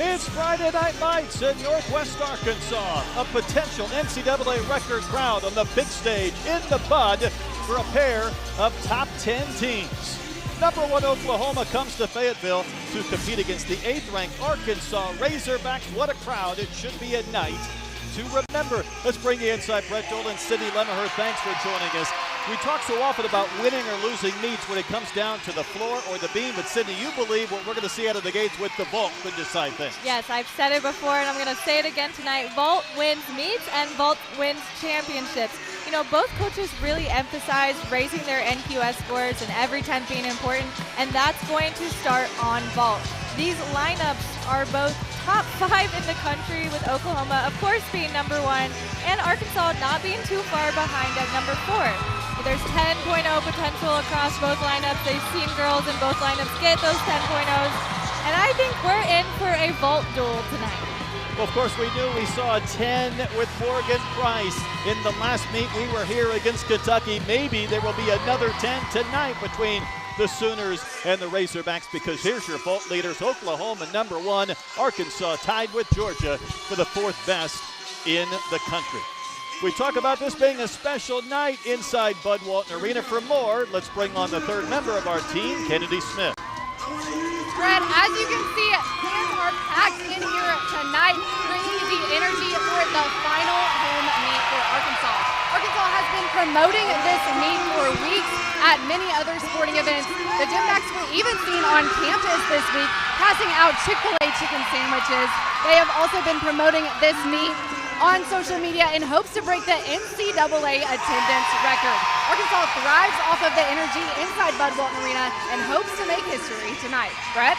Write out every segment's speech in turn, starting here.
It's Friday Night Lights in Northwest Arkansas. A potential NCAA record crowd on the big stage in the bud for a pair of top 10 teams. Number 1 Oklahoma comes to Fayetteville to compete against the 8th-ranked Arkansas Razorbacks. What a crowd. It should be a night to remember. Let's bring you inside Brett Dolan, Sydney Lemmerhurst. Thanks for joining us. We talk so often about winning or losing meets when it comes down to the floor or the beam, but Sydney, you believe what we're going to see out of the gates with the vault could decide things. Yes, I've said it before, and I'm going to say it again tonight. Vault wins meets, and Vault wins championships. You know, both coaches really emphasize raising their NQS scores and every 10 being important, and that's going to start on Vault. These lineups are both top 5 in the country, with Oklahoma, of course, being number 1, and Arkansas not being too far behind at number 4. There's 10.0 potential across both lineups. They've seen girls in both lineups get those 10.0s, and I think we're in for a vault duel tonight. Well, of course, we knew we saw a 10 with Morgan Price in the last meet. We were here against Kentucky. Maybe there will be another 10 tonight between the Sooners and the Razorbacks, because here's your vault leaders. Oklahoma number 1, Arkansas tied with Georgia for the 4th best in the country. We talk about this being a special night inside Bud Walton Arena. For more, let's bring on the 3rd member of our team, Kennedy Smith. Brett, as you can see, fans are packed in here tonight, bringing the energy for the final home meet for Arkansas. Arkansas has been promoting this meet for weeks at many other sporting events. The Dimbacks were even seen on campus this week, passing out Chick-fil-A chicken sandwiches. They have also been promoting this meet on social media in hopes to break the NCAA attendance record. Arkansas thrives off of the energy inside Bud Walton Arena and hopes to make history tonight. Brett?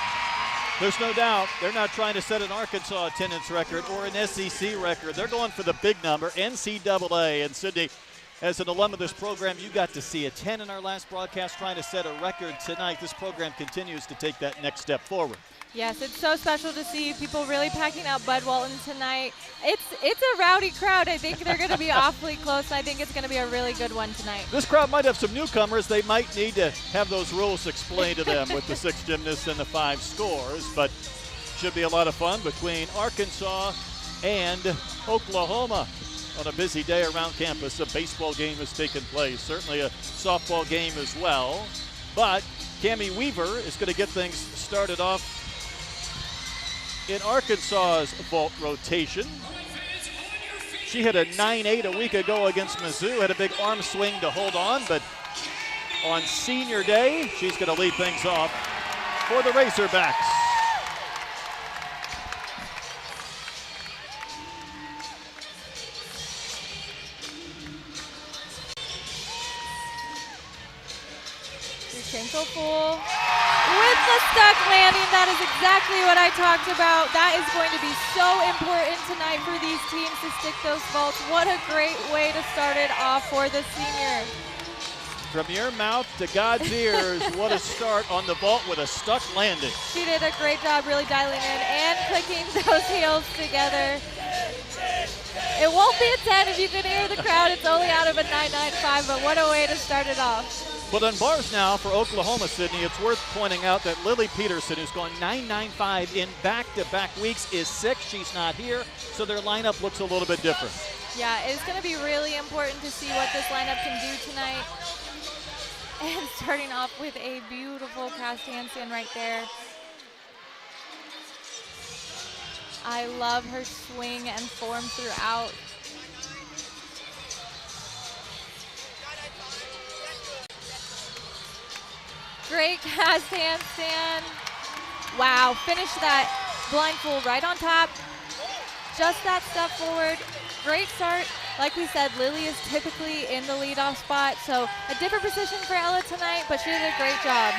There's no doubt they're not trying to set an Arkansas attendance record or an SEC record. They're going for the big number, NCAA. And Sydney, as an alum of this program, you got to see a 10 in our last broadcast, trying to set a record tonight. This program continues to take that next step forward. Yes, it's so special to see people really packing out Bud Walton tonight. It's a rowdy crowd. I think they're going to be awfully close. I think it's going to be a really good one tonight. This crowd might have some newcomers. They might need to have those rules explained to them with the 6 gymnasts and the 5 scores, but should be a lot of fun between Arkansas and Oklahoma. On a busy day around campus, a baseball game has taken place, certainly a softball game as well, but Cammie Weaver is going to get things started off in Arkansas's vault rotation. She hit a 9.8 a week ago against Mizzou, had a big arm swing to hold on, but on senior day, she's going to lead things off for the Razorbacks. Ankle full with the stuck landing. That is exactly what I talked about. That is going to be so important tonight for these teams to stick those vaults. What a great way to start it off for the senior. From your mouth to God's ears, what a start on the vault with a stuck landing. She did a great job really dialing in and clicking those heels together. It won't be a 10 if you can hear the crowd. It's only out of a 9.95, but what a way to start it off. But on bars now for Oklahoma, Sydney, it's worth pointing out that Lily Peterson, who's gone 9.95 in back-to-back weeks, is sick. She's not here, so their lineup looks a little bit different. Yeah, it's going to be really important to see what this lineup can do tonight. And starting off with a beautiful cast handstand right there. I love her swing and form throughout. Great cast handstand. Wow, finish that blindfold right on top. Just that step forward. Great start. Like we said, Lily is typically in the leadoff spot, so a different position for Ella tonight, but she did a great job.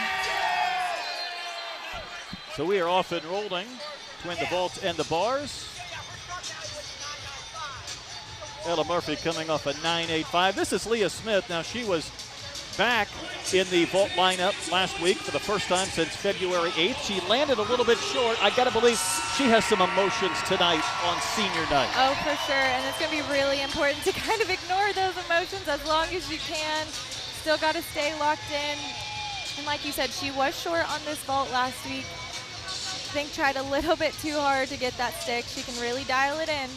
So we are off and rolling between the vault and the bars. Ella Murphy coming off a 9.85. This is Leah Smith. Now, she was back in the vault lineup last week for the first time since February 8th. She landed a little bit short. I got to believe she has some emotions tonight on senior night. Oh, for sure, and it's going to be really important to kind of ignore those emotions as long as you can. Still got to stay locked in. And like you said, she was short on this vault last week. think tried a little bit too hard to get that stick. She can really dial it in.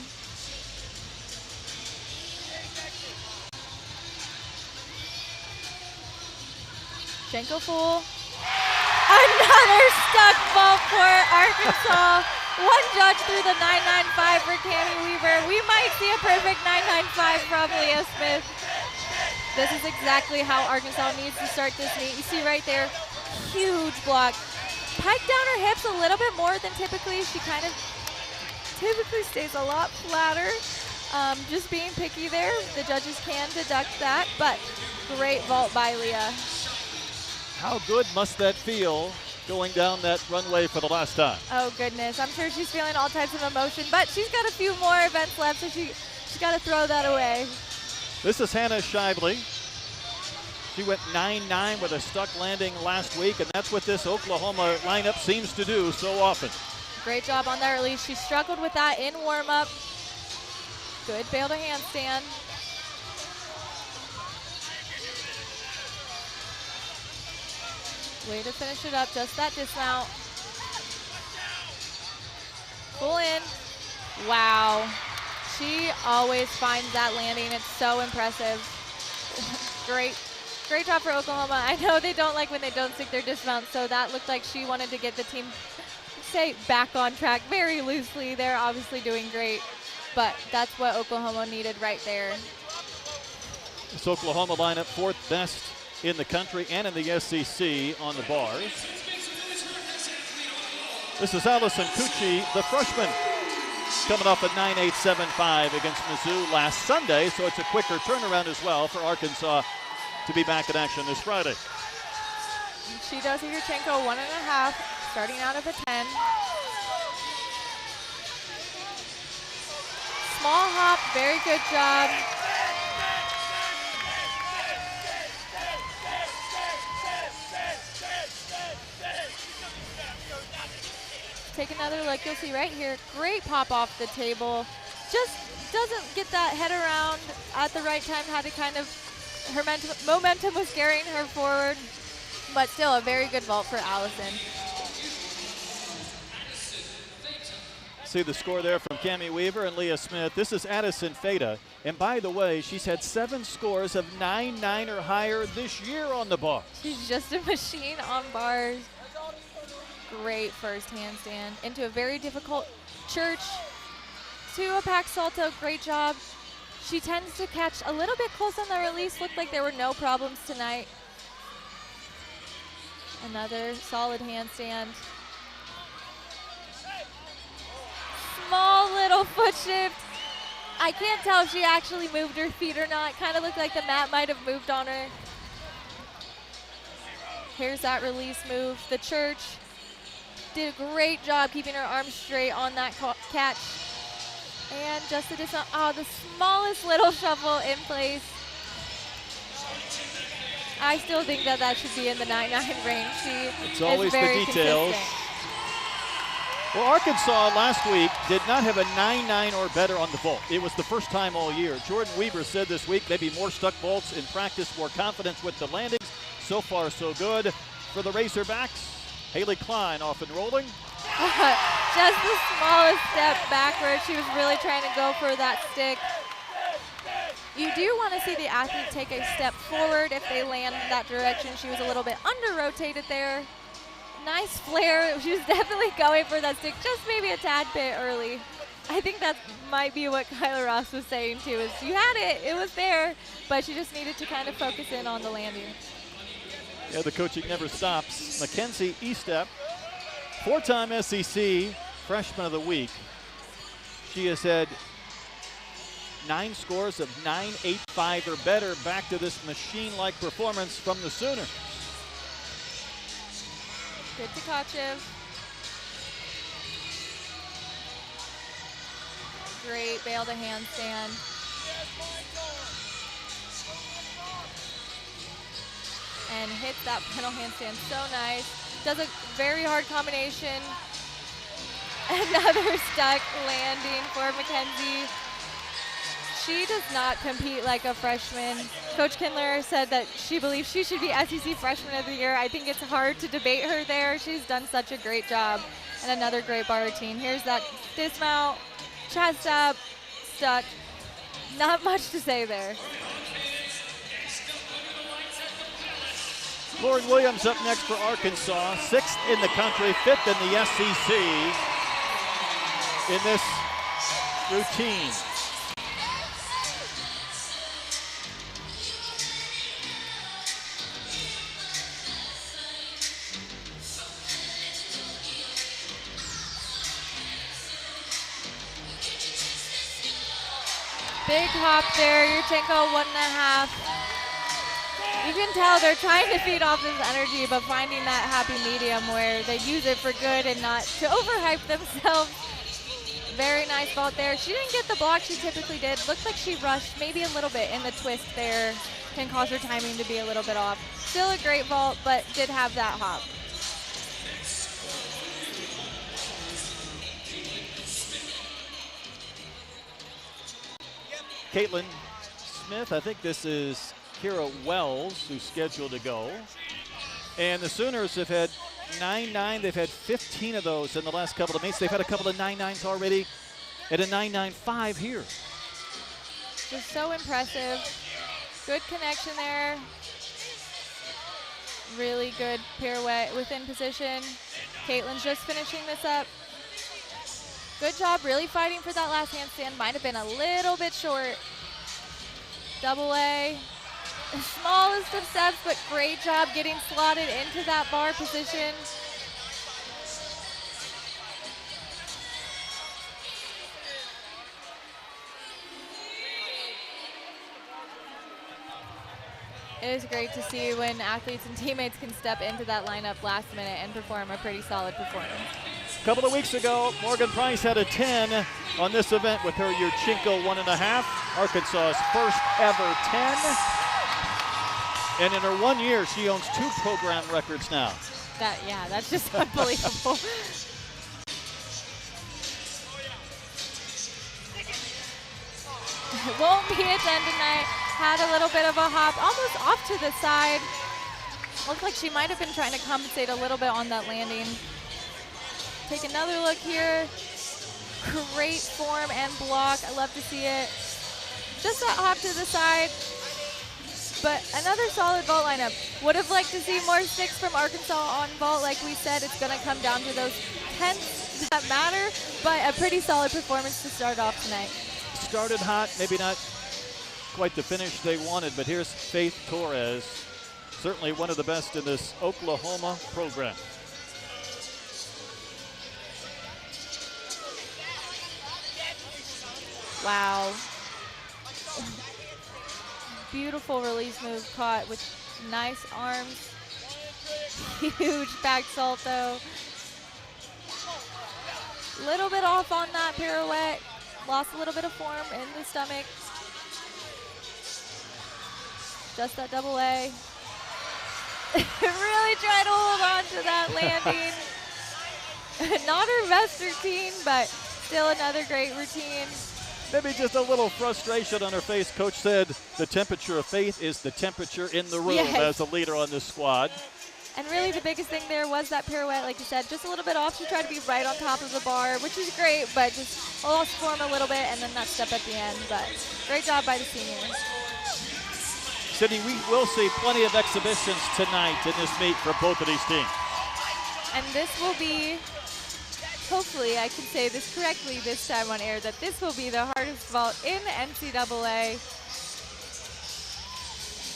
Schenkel full. Another stuck vault for Arkansas. One judge through the 995 for Cami Weaver. We might see a perfect 995 from Leah Smith. This is exactly how Arkansas needs to start this meet. You see right there, huge block. Pike down her hips a little bit more than typically. She kind of typically stays a lot flatter. Just being picky there. The judges can deduct that, but great vault by Leah. How good must that feel going down that runway for the last time? Oh goodness, I'm sure she's feeling all types of emotion, but she's got a few more events left, so she's got to throw that away. This is Hannah Shively. She went 9-9 with a stuck landing last week, and that's what this Oklahoma lineup seems to do so often. Great job on that release. She struggled with that in warm-up. Good bail to handstand. Way to finish it up, just that dismount. Full in. Wow. She always finds that landing. It's so impressive. Great job for Oklahoma. I know they don't like when they don't stick their dismounts, so that looked like she wanted to get the team, say, back on track very loosely. They're obviously doing great, but that's what Oklahoma needed right there. This Oklahoma lineup, fourth best in the country and in the SEC on the bars. This is Allison Cucci, the freshman, coming off a 9.875 against Mizzou last Sunday, so it's a quicker turnaround as well for Arkansas to be back in action this Friday. She does Yurchenko 1.5, starting out of a 10. Small hop, very good job. Take another look, you'll see right here, great pop off the table. Just doesn't get that head around at the right time, had to kind of, her momentum was carrying her forward, but still a very good vault for Allison. See the score there from Cami Weaver and Leah Smith. This is Addison Feta, and by the way, she's had 7 scores of 9-9 or higher this year on the bar. She's just a machine on bars. Great first handstand into a very difficult church to a pack salto. Great job. She tends to catch a little bit close on the release. Looked like there were no problems tonight. Another solid handstand. Small little foot shift. I can't tell if she actually moved her feet or not. Kind of looked like the mat might have moved on her. Here's that release move. The church did a great job keeping her arms straight on that catch. And just the smallest little shuffle in place. I still think that should be in the 9-9 range. It's always the details. Consistent. Well, Arkansas last week did not have a 9-9 or better on the vault. It was the first time all year. Jordan Weaver said this week maybe more stuck vaults in practice, more confidence with the landings. So far, so good for the Razorbacks. Haley Klein off and rolling. Just the smallest step backward. She was really trying to go for that stick. You do want to see the athlete take a step forward if they land in that direction. She was a little bit under-rotated there. Nice flare. She was definitely going for that stick, just maybe a tad bit early. I think that might be what Kyla Ross was saying too, is you had it, it was there, but she just needed to kind of focus in on the landing. Yeah, the coaching never stops. Mackenzie Estep, 4-time SEC Freshman of the Week. She has had 9 scores of 9.85 or better, back to this machine-like performance from the Sooner. Good to Tkachev. Great bail to handstand. And hits that pedal handstand so nice. Does a very hard combination. Another stuck landing for Mackenzie. She does not compete like a freshman. Coach Kindler said that she believes she should be SEC Freshman of the Year. I think it's hard to debate her there. She's done such a great job. And another great bar routine. Here's that dismount, chest up, stuck. Not much to say there. Lauren Williams up next for Arkansas, 6th in the country, 5th in the SEC in this routine. Big hop there, Yurchenko 1.5. You can tell they're trying to feed off this energy, but finding that happy medium where they use it for good and not to overhype themselves. Very nice vault there. She didn't get the block she typically did. Looked like she rushed maybe a little bit in the twist there. Can cause her timing to be a little bit off. Still a great vault, but did have that hop. Caitlin Smith, I think this is Kira Wells, who's scheduled to go. And the Sooners have had 9-9. They've had 15 of those in the last couple of meets. They've had a couple of 9-9s already and a 9-9-5 here. Just so impressive. Good connection there. Really good pirouette within position. Caitlin's just finishing this up. Good job really fighting for that last handstand. Might have been a little bit short. Double A. Smallest of steps, but great job getting slotted into that bar position. It is great to see when athletes and teammates can step into that lineup last minute and perform a pretty solid performance. A couple of weeks ago, Morgan Price had a 10 on this event with her Yurchenko 1.5. Arkansas's first ever 10. And in her 1 year, she owns 2 program records now. That's just unbelievable. Won't be a 10 tonight. Had a little bit of a hop, almost off to the side. Looked like she might have been trying to compensate a little bit on that landing. Take another look here. Great form and block. I love to see it. Just that hop to the side. But another solid vault lineup. Would have liked to see more 6 from Arkansas on vault. Like we said, it's going to come down to those tenths that matter. But a pretty solid performance to start off tonight. Started hot, maybe not quite the finish they wanted, but here's Faith Torres, certainly one of the best in this Oklahoma program. Wow. Beautiful release move caught with nice arms. Huge back salto. Little bit off on that pirouette. Lost a little bit of form in the stomach. Just that double A. Really trying to hold on to that landing. Not her best routine, but still another great routine. Maybe just a little frustration on her face. Coach said the temperature of Faith is the temperature in the room as a leader on this squad. And really the biggest thing there was that pirouette, like you said, just a little bit off. She tried to be right on top of the bar, which is great, but just lost form a little bit and then that step at the end. But great job by the seniors. Sydney, we will see plenty of exhibitions tonight in this meet for both of these teams. And this will be, hopefully I can say this correctly this time on air, that this will be the hardest vault in NCAA.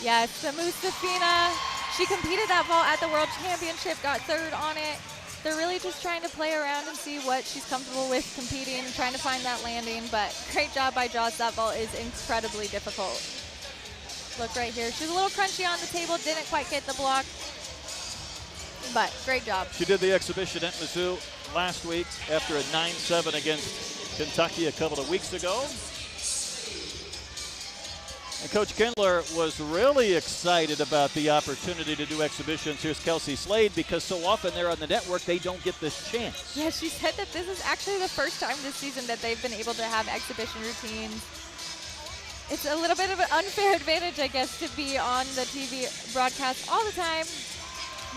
Yes, the Mustafina. She competed that vault at the World Championship, got 3rd on it. They're really just trying to play around and see what she's comfortable with competing, trying to find that landing, but great job by Joss. That vault is incredibly difficult. Look right here. She was a little crunchy on the table, didn't quite get the block, but great job. She did the exhibition at Mizzou last week after a 9-7 against Kentucky a couple of weeks ago. And Coach Kindler was really excited about the opportunity to do exhibitions. Here's Kelsey Slade, because so often they're on the network, they don't get this chance. Yeah, she said that this is actually the first time this season that they've been able to have exhibition routines. it's a little bit of an unfair advantage, I guess, to be on the TV broadcast all the time.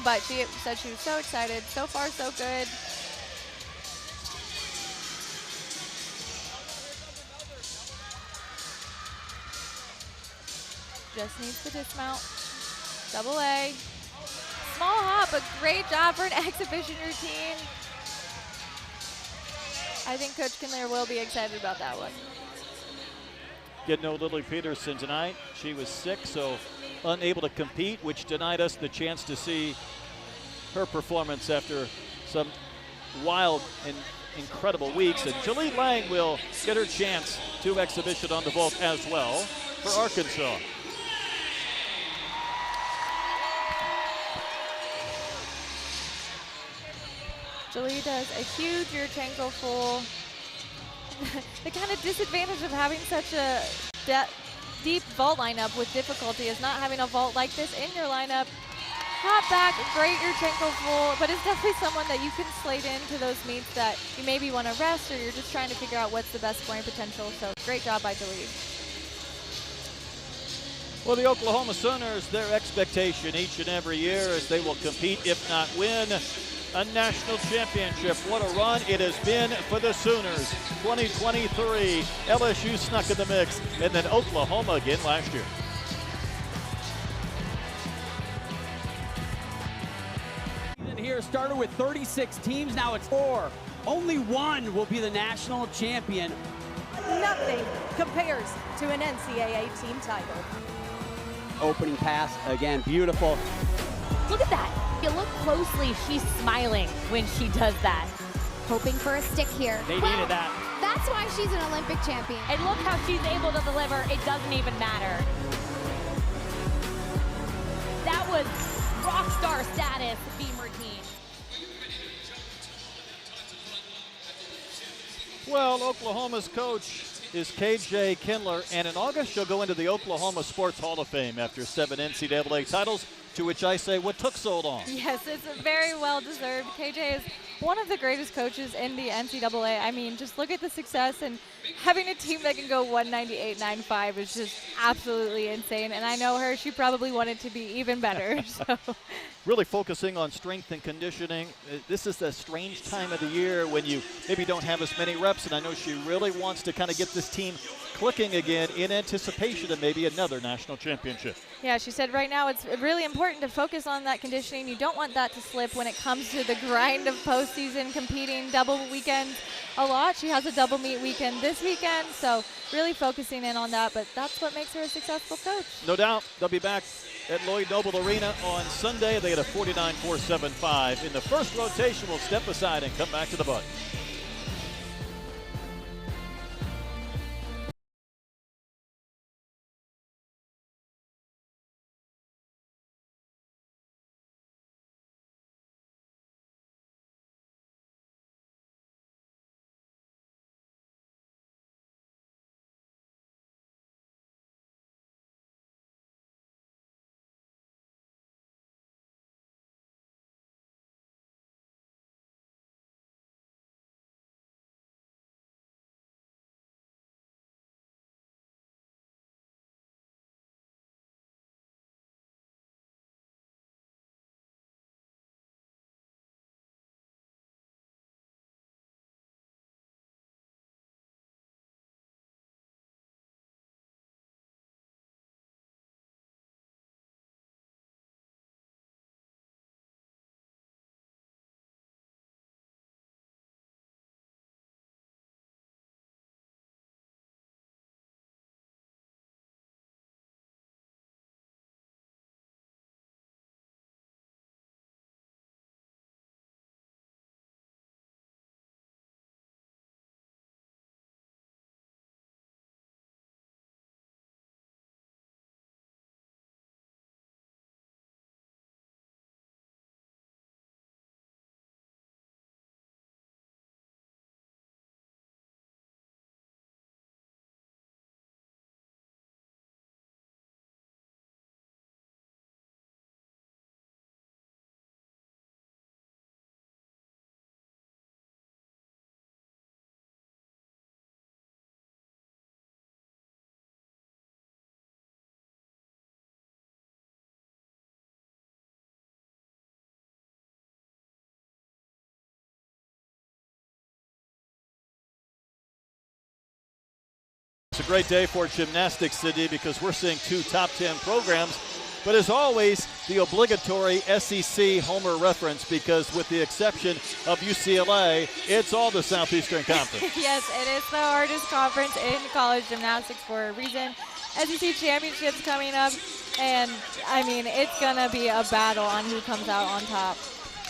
But she said she was so excited. So far, so good. Just needs to dismount. Double A. Small hop, but great job for an exhibition routine. I think Coach Kindler will be excited about that one. Getting no Lily Peterson tonight. She was sick, so unable to compete, which denied us the chance to see her performance after some wild and incredible weeks. And Jaleel Lang will get her chance to exhibition on the vault as well for Arkansas. Jaleel does a huge rear Chanko full. The kind of disadvantage of having such a deep vault lineup with difficulty is not having a vault like this in your lineup. Hop back, great rear Chanko full, but it's definitely someone that you can slate into those meets that you maybe want to rest or you're just trying to figure out what's the best scoring potential. So great job by Jaleel. Well, the Oklahoma Sooners, their expectation each and every year is they will compete, if not win, a national championship. What a run it has been for the Sooners. 2023, LSU snuck in the mix, and then Oklahoma again last year. Here started with 36 teams, now it's 4. Only one will be the national champion. Nothing compares to an NCAA team title. Opening pass, again, beautiful. Look at that. If you look closely, she's smiling when she does that. Hoping for a stick here. They needed that. That's why she's an Olympic champion. And look how she's able to deliver. It doesn't even matter. That was rock star status, beam routine. Well, Oklahoma's coach is KJ Kindler, and in August she'll go into the Oklahoma Sports Hall of Fame after 7 NCAA titles, to which I say, what took so long? Yes, it's very well deserved. KJ is one of the greatest coaches in the NCAA. I mean, just look at the success, and having a team that can go 198.95 is just absolutely insane. And I know her, she probably wanted to be even better. So. Really focusing on strength and conditioning. This is a strange time of the year when you maybe don't have as many reps, and I know she really wants to kind of get this team clicking again in anticipation of maybe another national championship. Yeah, she said right now it's really important to focus on that conditioning. You don't want that to slip when it comes to the grind of postseason, competing double weekends a lot. She has a double meet weekend this weekend, so really focusing in on that, but that's what makes her a successful coach. No doubt they'll be back at Lloyd Noble Arena on Sunday. They get a 49.475. In the first rotation, we'll step aside and come back to the bud. It's a great day for gymnastics, Sydney, because we're seeing 2 top 10 programs. But as always, the obligatory SEC homer reference, because with the exception of UCLA, it's all the Southeastern Conference. Yes, it is the hardest conference in college gymnastics for a reason. SEC championships coming up, and I mean, it's going to be a battle on who comes out on top.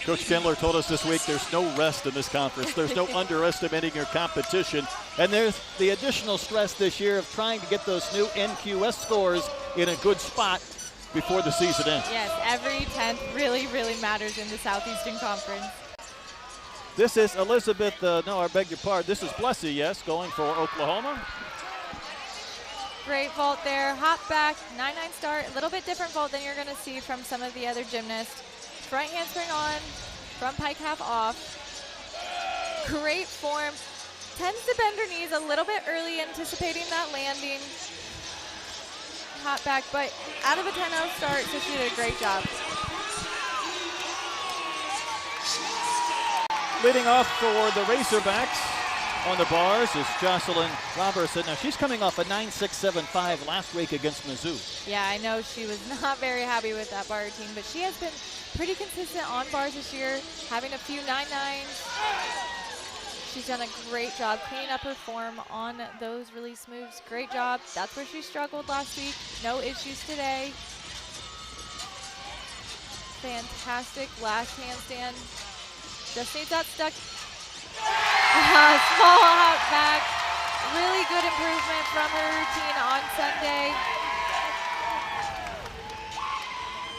Coach Kindler told us this week there's no rest in this conference. There's no underestimating your competition. And there's the additional stress this year of trying to get those new NQS scores in a good spot before the season ends. Yes, every 10th really, really matters in the Southeastern Conference. This is Elizabeth, no, I beg your pardon. This is Blessy, yes, going for Oklahoma. Great vault there, hop back, 9-9 start. A little bit different vault than you're going to see from some of the other gymnasts. Front handspring on, front pike half off. Great form. Tends to bend her knees a little bit early, anticipating that landing. Hop back, but out of a 10-0 start, so she did a great job. Leading off for the Razorbacks on the bars is Jocelyn Robertson. Now she's coming off a 9.675 last week against Mizzou. Yeah, I know she was not very happy with that bar routine, but she has been pretty consistent on bars this year, having a few 9.9s. She's done a great job cleaning up her form on those release moves. Great job. That's where she struggled last week. No issues today. Fantastic last handstand. Just needs that stuck. Small hop back. Really good improvement from her routine on Sunday.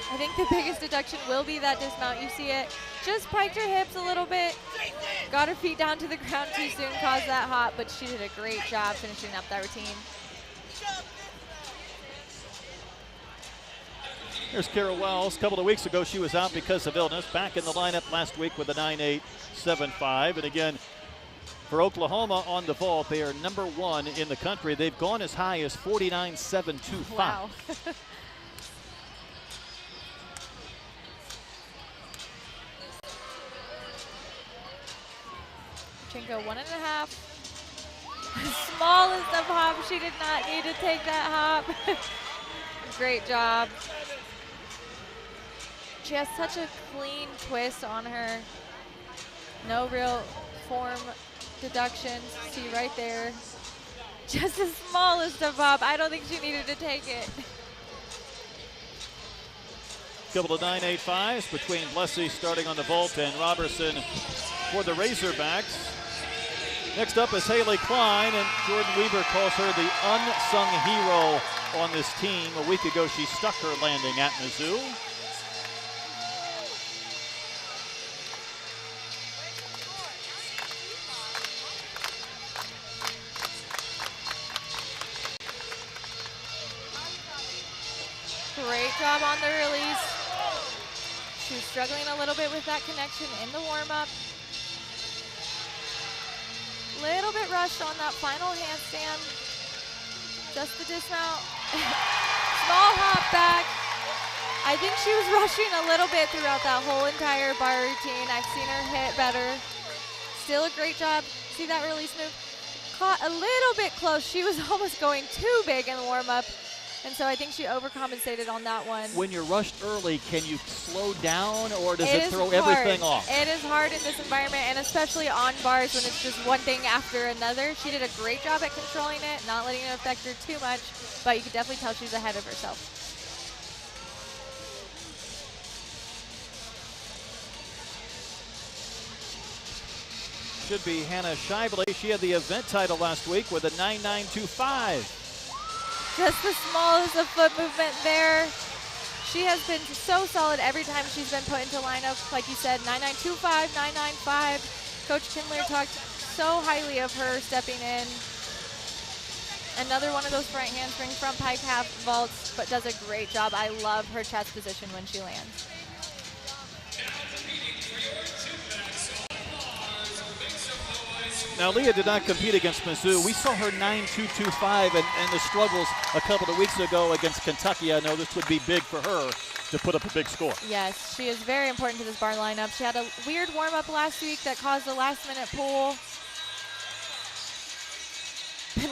I think the biggest deduction will be that dismount. You see it. Just piked her hips a little bit. Got her feet down to the ground too soon, caused that hop, but she did a great job finishing up that routine. Here's Kara Wells. A couple of weeks ago, she was out because of illness. Back in the lineup last week with a 9.875. And again, for Oklahoma on the vault, they are #1 in the country. They've gone as high as 49.725. Wow. Chinko 1.5. Smallest of hops. She did not need to take that hop. Great job. She has such a clean twist on her. No real form deductions. See right there. Just the smallest of hop. I don't think she needed to take it. Couple of 9.85s between Blessy starting on the vault and Robertson for the Razorbacks. Next up is Haley Klein, and Jordan Weaver calls her the unsung hero on this team. A week ago, she stuck her landing at Mizzou. Great job on the release. She was struggling a little bit with that connection in the warm-up. Little bit rushed on that final handstand. Just the dismount. Small hop back. I think she was rushing a little bit throughout that whole entire bar routine. I've seen her hit better. Still a great job. See that release move? Caught a little bit close. She was almost going too big in the warm-up. And so I think she overcompensated on that one. When you're rushed early, can you slow down, or does it throw everything off? It is hard in this environment, and especially on bars when it's just one thing after another. She did a great job at controlling it, not letting it affect her too much, but you could definitely tell she's ahead of herself. Should be Hannah Shively. She had the event title last week with a 9.925. Just the smallest of foot movement there. She has been so solid every time she's been put into lineup. Like you said, 9.925, 9.95. Coach Kindler talked so highly of her stepping in. Another one of those front handspring, front pike half vaults, but does a great job. I love her chest position when she lands. Now, Leah did not compete against Mizzou. We saw her 9.225 and the struggles a couple of weeks ago against Kentucky. I know this would be big for her to put up a big score. Yes, she is very important to this bar lineup. She had a weird warm-up last week that caused a last-minute pull.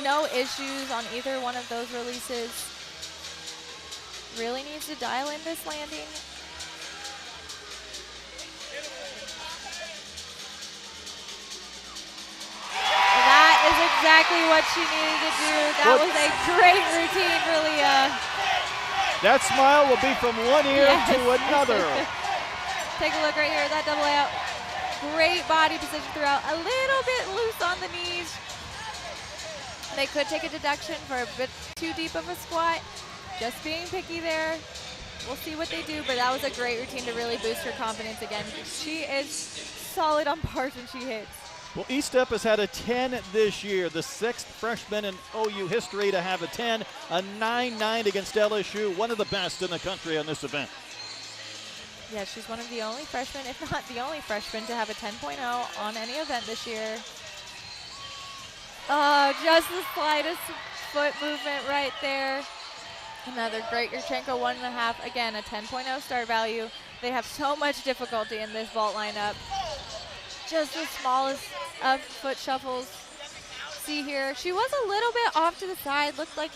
No issues on either one of those releases. Really needs to dial in this landing. That is exactly what she needed to do. That was a great routine for Leah. That smile will be from one ear Yes. to another. Take a look right here, that double layout. Great body position throughout. A little bit loose on the knees. They could take a deduction for a bit too deep of a squat. Just being picky there. We'll see what they do, but that was a great routine to really boost her confidence again. She is solid on bars when she hits. Well, Estep has had a 10 this year, the 6th freshman in OU history to have a 10, a 9-9 against LSU, one of the best in the country on this event. Yeah, she's one of the only freshmen, if not the only freshman, to have a 10.0 on any event this year. Oh, just the slightest foot movement right there. Another great Yurchenko 1.5. Again, a 10.0 start value. They have so much difficulty in this vault lineup. Just the smallest of foot shuffles. See here, she was a little bit off to the side. Looked like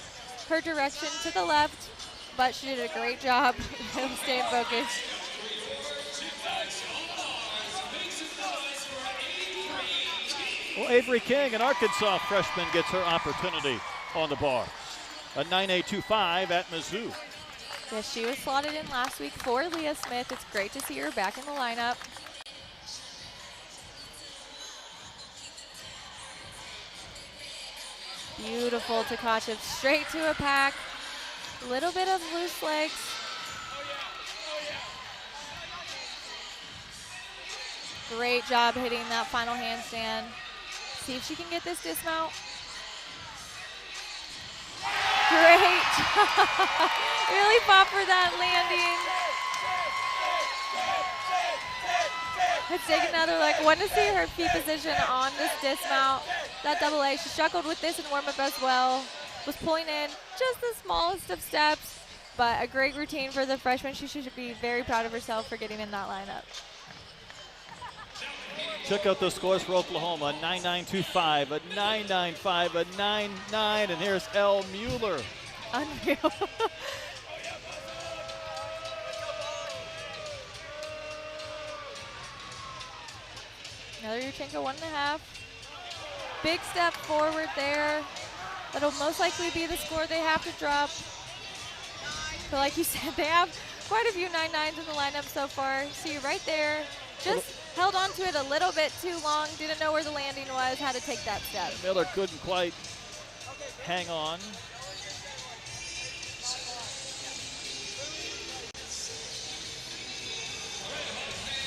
her direction to the left, but she did a great job of staying focused. Well, Avery King, an Arkansas freshman, gets her opportunity on the bar. A 9.825 at Mizzou. Yeah, she was slotted in last week for Leah Smith. It's great to see her back in the lineup. Beautiful Tkachev, straight to a pack. A little bit of loose legs. Great job hitting that final handstand. See if she can get this dismount. Great job. Really fought for that landing. Let's take another look. Want to see her feet position on this dismount. That double A, she struggled with this in warm-up as well. Was pulling in just the smallest of steps, but a great routine for the freshman. She should be very proud of herself for getting in that lineup. Check out the scores for Oklahoma, 9.925, a 9.95, a 9.9, and here's Elle Mueller. Unreal. Another Yurchenko 1.5. Big step forward there. That'll most likely be the score they have to drop. But like you said, they have quite a few 9.9s in the lineup so far. See right there. Just held on to it a little bit too long. Didn't know where the landing was. Had to take that step. Miller couldn't quite hang on.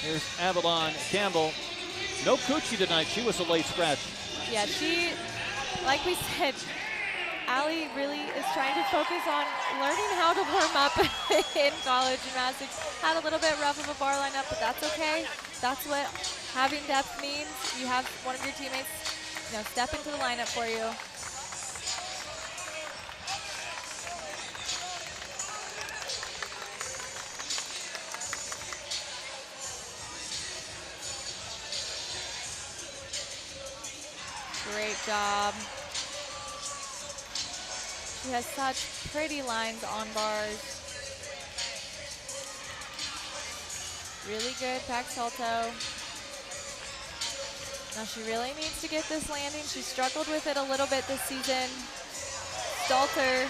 Here's Avalon Campbell. No Coochie tonight. She was a late scratch. Yeah, she, like we said, Allie really is trying to focus on learning how to warm up in college gymnastics. Had a little bit rough of a bar lineup, but that's okay. That's what having depth means. You have one of your teammates, step into the lineup for you. Great job. She has such pretty lines on bars. Really good back salto. Now she really needs to get this landing. She struggled with it a little bit this season. Stalter.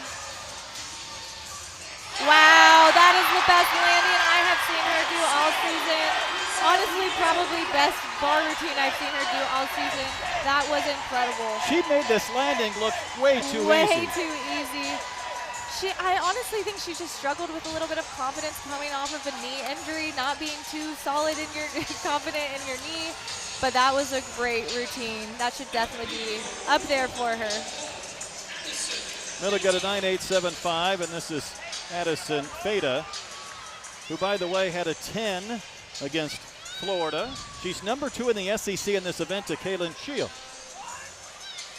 Wow, that is the best landing I have seen her do all season. Honestly, probably best bar routine I've seen her do all season. That was incredible. She made this landing look way too easy. Way too easy. I honestly think she just struggled with a little bit of confidence coming off of a knee injury, not being too solid in your confident in your knee. But that was a great routine. That should definitely be up there for her. Miller got a 9.875, and this is Addison Feda, who, by the way, had a 10 against Florida. She's number 2 in the SEC in this event to Kaylin Shield.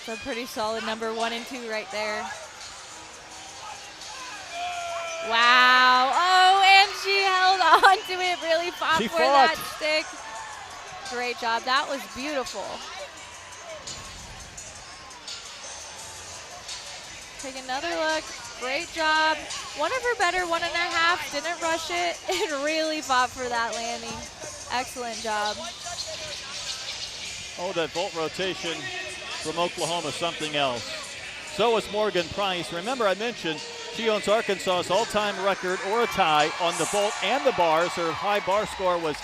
So pretty solid number 1 and 2 right there. Wow. Oh, and she held on to it, really fought for that stick. Great job. That was beautiful. Take another look. Great job. One of her better 1.5. Didn't rush it and really fought for that landing. Excellent job. Oh, that vault rotation from Oklahoma, something else. So is Morgan Price. Remember, I mentioned she owns Arkansas's all-time record or a tie on the vault and the bars. Her high bar score was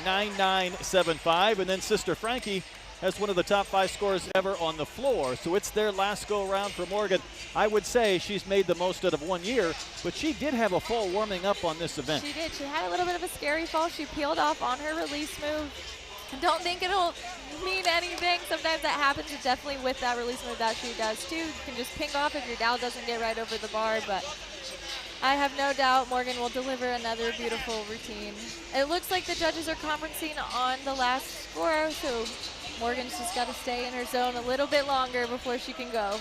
9.975, and then Sister Frankie has one of the top 5 scores ever on the floor. So it's their last go-around for Morgan. I would say she's made the most out of 1 year, but she did have a fall warming up on this event. She did. She had a little bit of a scary fall. She peeled off on her release move. Don't think it'll mean anything. Sometimes that happens, and definitely with that release move that she does too. You can just ping off if your dowel doesn't get right over the bar, but I have no doubt Morgan will deliver another beautiful routine. It looks like the judges are conferencing on the last score, so Morgan's just got to stay in her zone a little bit longer before she can go.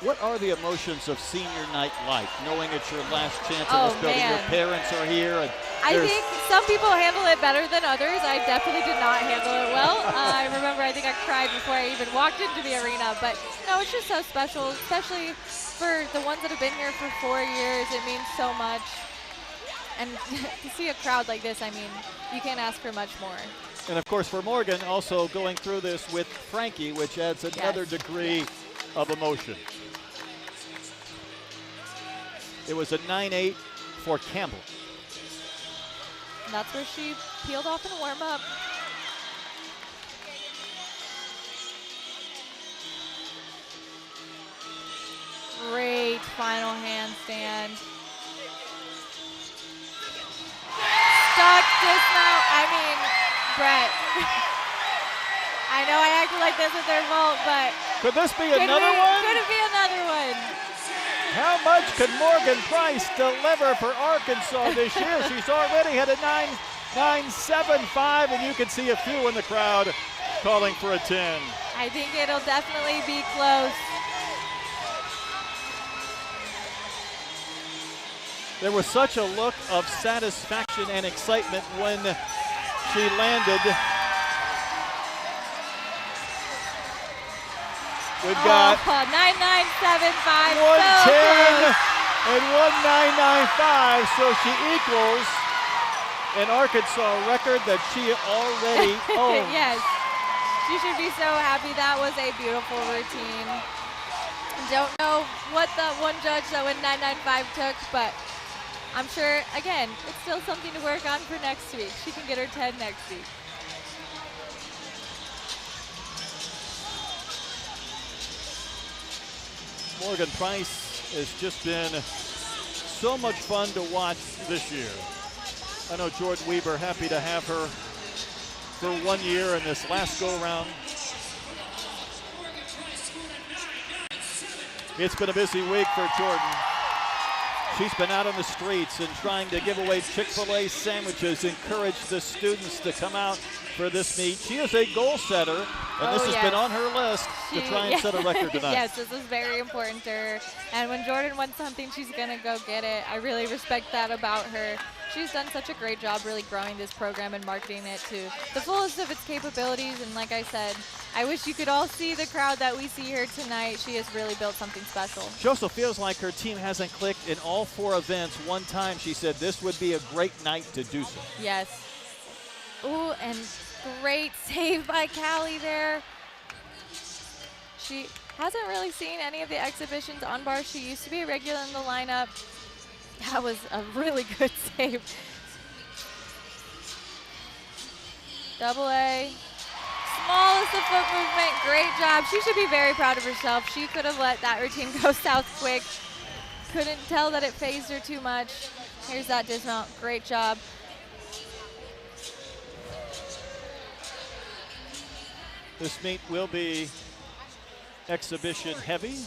What are the emotions of senior night like, knowing it's your last chance in Oh, this building? man. Your parents are here. And I think some people handle it better than others. I definitely did not handle it well. I remember I think I cried before I even walked into the arena. But no, it's just so special, especially for the ones that have been here for 4 years. It means so much. And to see a crowd like this, I mean, you can't ask for much more. And of course for Morgan, also going through this with Frankie, which adds another degree of emotion. It was a 9.8 for Campbell. And that's where she peeled off in a warm-up. Great final handstand. Stuck dismount. I mean, Brett. I know I acted like this at their vault, but could this be another one? Could it be another one? How much can Morgan Price deliver for Arkansas this year? She's already had a 9.975, and you can see a few in the crowd calling for a 10. I think it'll definitely be close. There was such a look of satisfaction and excitement when she landed. We've got 9.975. 110 and 1.995, so she equals an Arkansas record that she already owns. Yes, she should be so happy. That was a beautiful routine. Don't know what the one judge that went 9.95 took, but I'm sure, again, it's still something to work on for next week. She can get her 10 next week. Morgan Price has just been so much fun to watch this year. I know Jordan Weber happy to have her for 1 year in this last go-round. It's been a busy week for Jordan. She's been out on the streets and trying to give away Chick-fil-A sandwiches, encourage the students to come out for this meet. She is a goal setter, and this has been on her list to try and set a record tonight. Yes, this is very important to her. And when Jordan wants something, she's going to go get it. I really respect that about her. She's done such a great job really growing this program and marketing it to the fullest of its capabilities. And like I said, I wish you could all see the crowd that we see here tonight. She has really built something special. She also feels like her team hasn't clicked in all 4 events. One time she said this would be a great night to do so. Yes. Ooh, and great save by Callie there. She hasn't really seen any of the exhibitions on bar. She used to be a regular in the lineup. That was a really good save. Double A. Smallest of foot movement. Great job. She should be very proud of herself. She could have let that routine go south quick. Couldn't tell that it phased her too much. Here's that dismount. Great job. This meet will be exhibition heavy.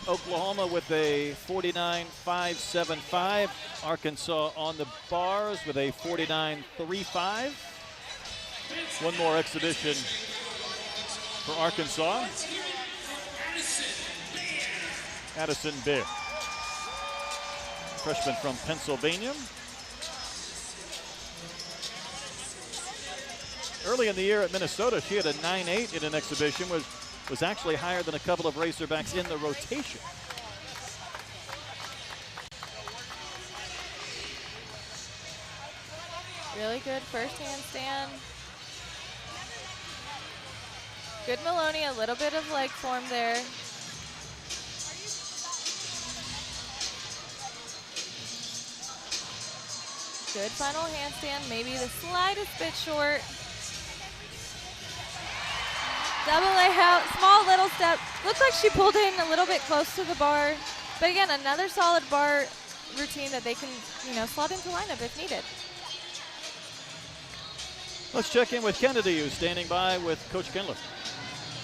Oklahoma with a 49.575. Arkansas on the bars with a 49.35. One more exhibition for Arkansas. Addison Bear, freshman from Pennsylvania. early in the year at Minnesota, she had a 9.8 in an exhibition, was actually higher than a couple of Razorbacks in the rotation. Really good first handstand. Good Maloney, a little bit of leg form there. Good final handstand, maybe the slightest bit short. Double layout, small little step. Looks like she pulled in a little bit close to the bar. But again, another solid bar routine that they can, slot into lineup if needed. Let's check in with Kennedy, who's standing by with Coach Kindler.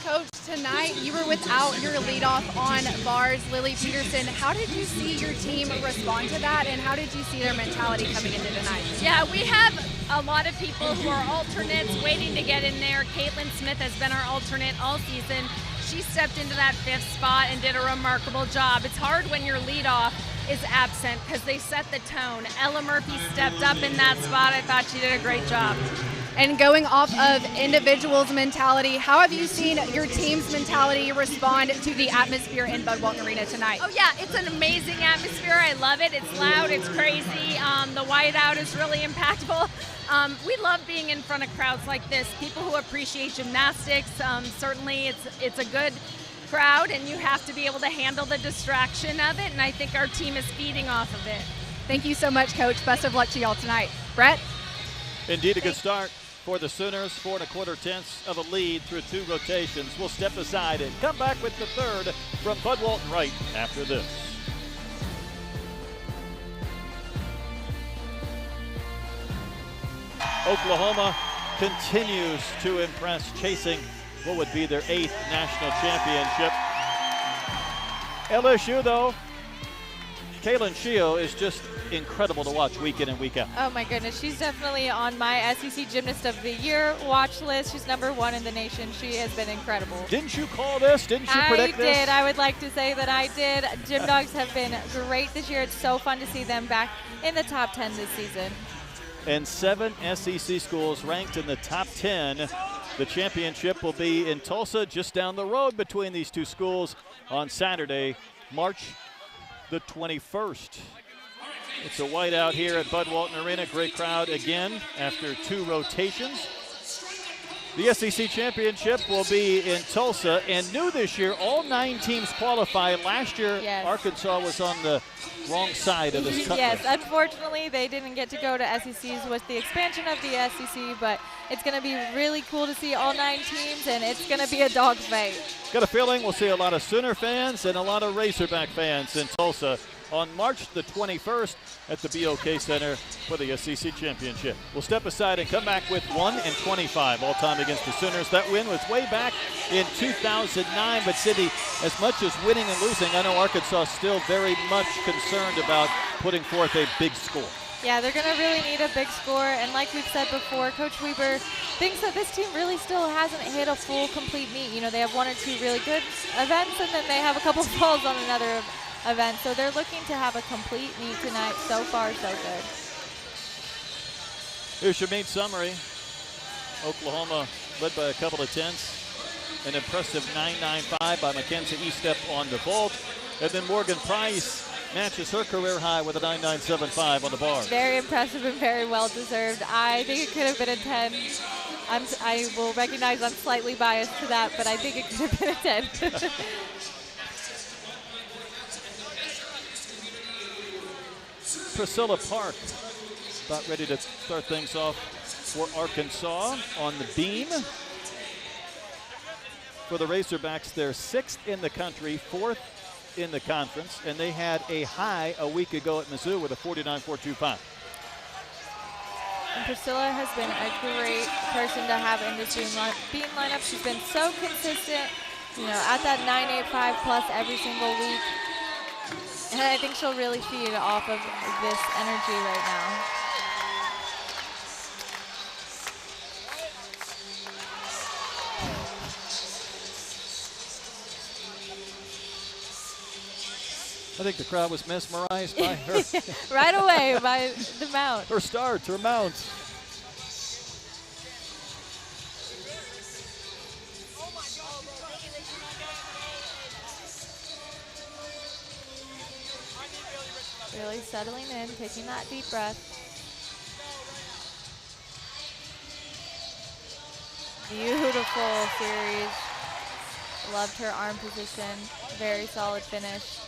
Coach, tonight you were without your leadoff on bars, Lily Peterson. How did you see your team respond to that, and how did you see their mentality coming into tonight? Yeah, we have a lot of people who are alternates waiting to get in there. Caitlin Smith has been our alternate all season. She stepped into that 5th spot and did a remarkable job. It's hard when your leadoff is absent because they set the tone. Ella Murphy stepped up in that spot. I thought she did a great job. And going off of individuals' mentality, how have you seen your team's mentality respond to the atmosphere in Bud Walton Arena tonight? Oh yeah, it's an amazing atmosphere. I love it. It's loud, it's crazy. The whiteout is really impactful. We love being in front of crowds like this. People who appreciate gymnastics. Certainly it's a good crowd, and you have to be able to handle the distraction of it, and I think our team is feeding off of it. Thank you so much, Coach. Best of luck to y'all tonight. Brett? Indeed, a good start for the Sooners. 4 1/4 tenths of a lead through 2 rotations. We'll step aside and come back with the third from Bud Walton right after this. Oklahoma continues to impress, chasing what would be their 8th national championship. LSU, though, Kaylin Shio is just incredible to watch week in and week out. Oh my goodness, she's definitely on my SEC Gymnast of the Year watch list. She's #1 in the nation. She has been incredible. Didn't you call this? Didn't you predict this? I did. I would like to say that I did. Gym Dogs have been great this year. It's so fun to see them back in the top 10 this season. And 7 SEC schools ranked in the top 10. The championship will be in Tulsa, just down the road between these two schools on Saturday, March the 21st. It's a whiteout here at Bud Walton Arena. Great crowd again after 2 rotations. The SEC championship will be in Tulsa, and new this year, all 9 teams qualify. Last year, Yes. Arkansas was on the wrong side of this cut Yes, list. Unfortunately, they didn't get to go to SECs with the expansion of the SEC, but it's going to be really cool to see all 9 teams, and it's going to be a dogfight. Got a feeling we'll see a lot of Sooner fans and a lot of Razorback fans in Tulsa on March the 21st at the BOK Center for the SEC Championship. We'll step aside and come back with 1-25 all-time against the Sooners. That win was way back in 2009, but Cindy, as much as winning and losing, I know Arkansas is still very much concerned about putting forth a big score. Yeah, they're going to really need a big score, and like we've said before, Coach Weber thinks that this team really still hasn't hit a full, complete meet. You know, they have 1 or 2 really good events, and then they have a couple falls on another event, so they're looking to have a complete meet tonight. So far, so good. Here's your meet summary. Oklahoma led by a couple of tenths. An impressive 9.95 by Mackenzie Estep on the vault. And then Morgan Price matches her career high with a 9.975 on the bar. Very impressive and very well deserved. I think it could have been a 10. I will recognize I'm slightly biased to that, but I think it could have been a 10. Priscilla Park about ready to start things off for Arkansas on the beam. For the Razorbacks, they're 6th in the country, 4th in the conference, and they had a high a week ago at Mizzou with a 49.425. And Priscilla has been a great person to have in this beam lineup. She's been so consistent, you know, at that 9.85 plus every single week. And I think she'll really feed off of this energy right now. I think the crowd was mesmerized by her. Right away by the mount. Her start, her mount. Really settling in, taking that deep breath. Beautiful series. Loved her arm position. Very solid finish.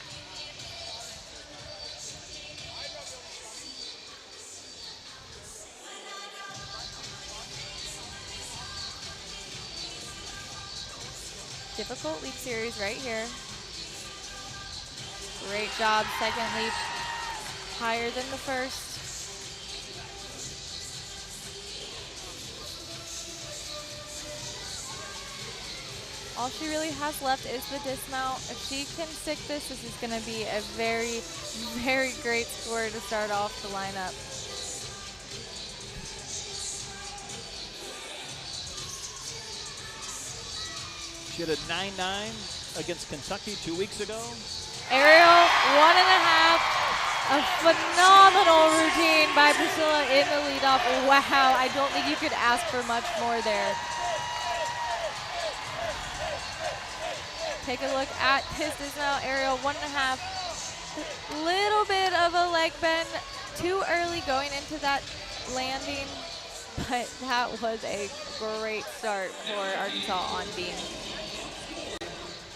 Difficult leap series right here. Great job, second leap. Higher than the first. All she really has left is the dismount. If she can stick this, this is going to be a very, very great score to start off the lineup. She had a 9.9 against Kentucky 2 weeks ago. Aerial 1.5. A phenomenal routine by Priscilla in the leadoff. Wow, I don't think you could ask for much more there. Take a look at his dismount. Aerial 1.5. Little bit of a leg bend. Too early going into that landing, but that was a great start for Arkansas on beam.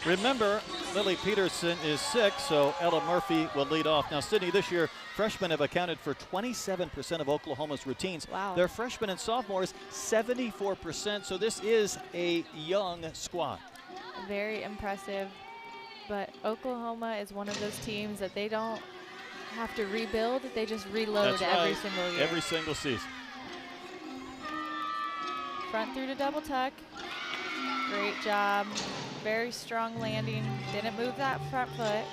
Remember, Lily Peterson is sick, so Ella Murphy will lead off. Now, Sydney, this year, freshmen have accounted for 27% of Oklahoma's routines. Wow. Their freshmen and sophomores, 74%, so this is a young squad. Very impressive, but Oklahoma is one of those teams that they don't have to rebuild, they just reload every single year. Every single season. Front through to double tuck. Great job. Very strong landing. Didn't move that front foot.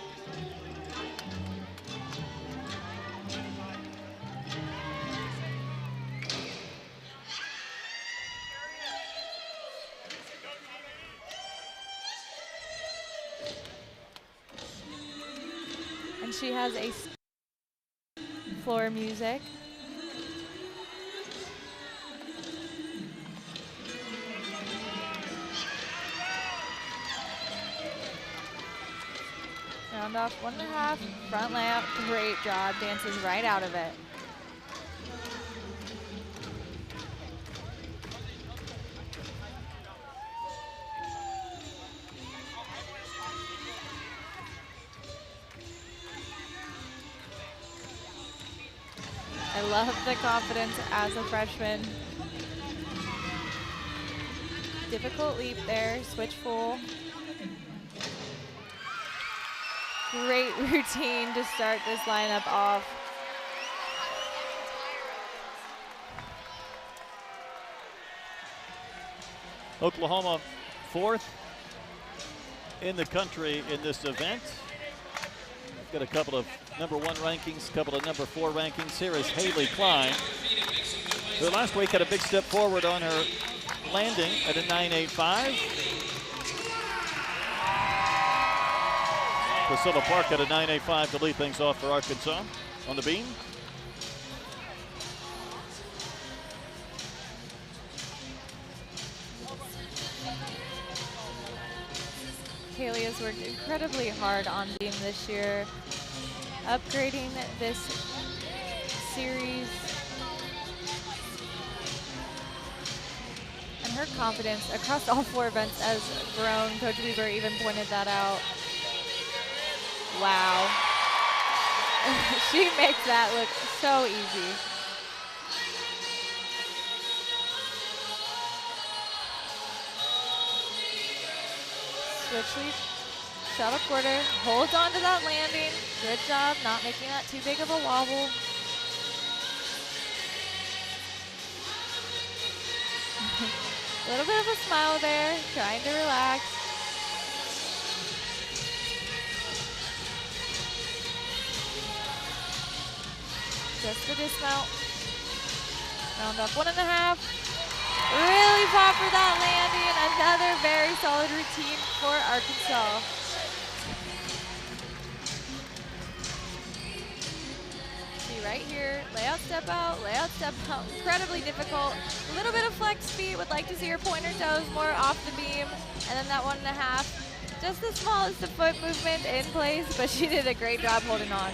And she has a floor music. Round off 1.5, front layout, great job, dances right out of it. I love the confidence as a freshman. Difficult leap there, switch full. Great routine to start this lineup off. Oklahoma 4th in the country in this event. We've got a couple of number 1 rankings, a couple of number 4 rankings. Here is Haley Klein, who last week had a big step forward on her landing at a 9.85. Priscilla Park at a 9.85 to lead things off for Arkansas on the beam. Haley has worked incredibly hard on beam this year, upgrading this series. And her confidence across all 4 events has grown. Coach Weber even pointed that out. Wow. She makes that look so easy. Switch leap, shuttle quarter, holds on to that landing. Good job not making that too big of a wobble. A little bit of a smile there, trying to relax. Just the dismount. Round off 1.5. Really fought for that landing. Another very solid routine for Arkansas. See right here, layout step out, layout step out. Incredibly difficult. A little bit of flex feet. Would like to see her pointer toes more off the beam. And then that 1.5. Just the smallest of foot movement in place, but she did a great job holding on.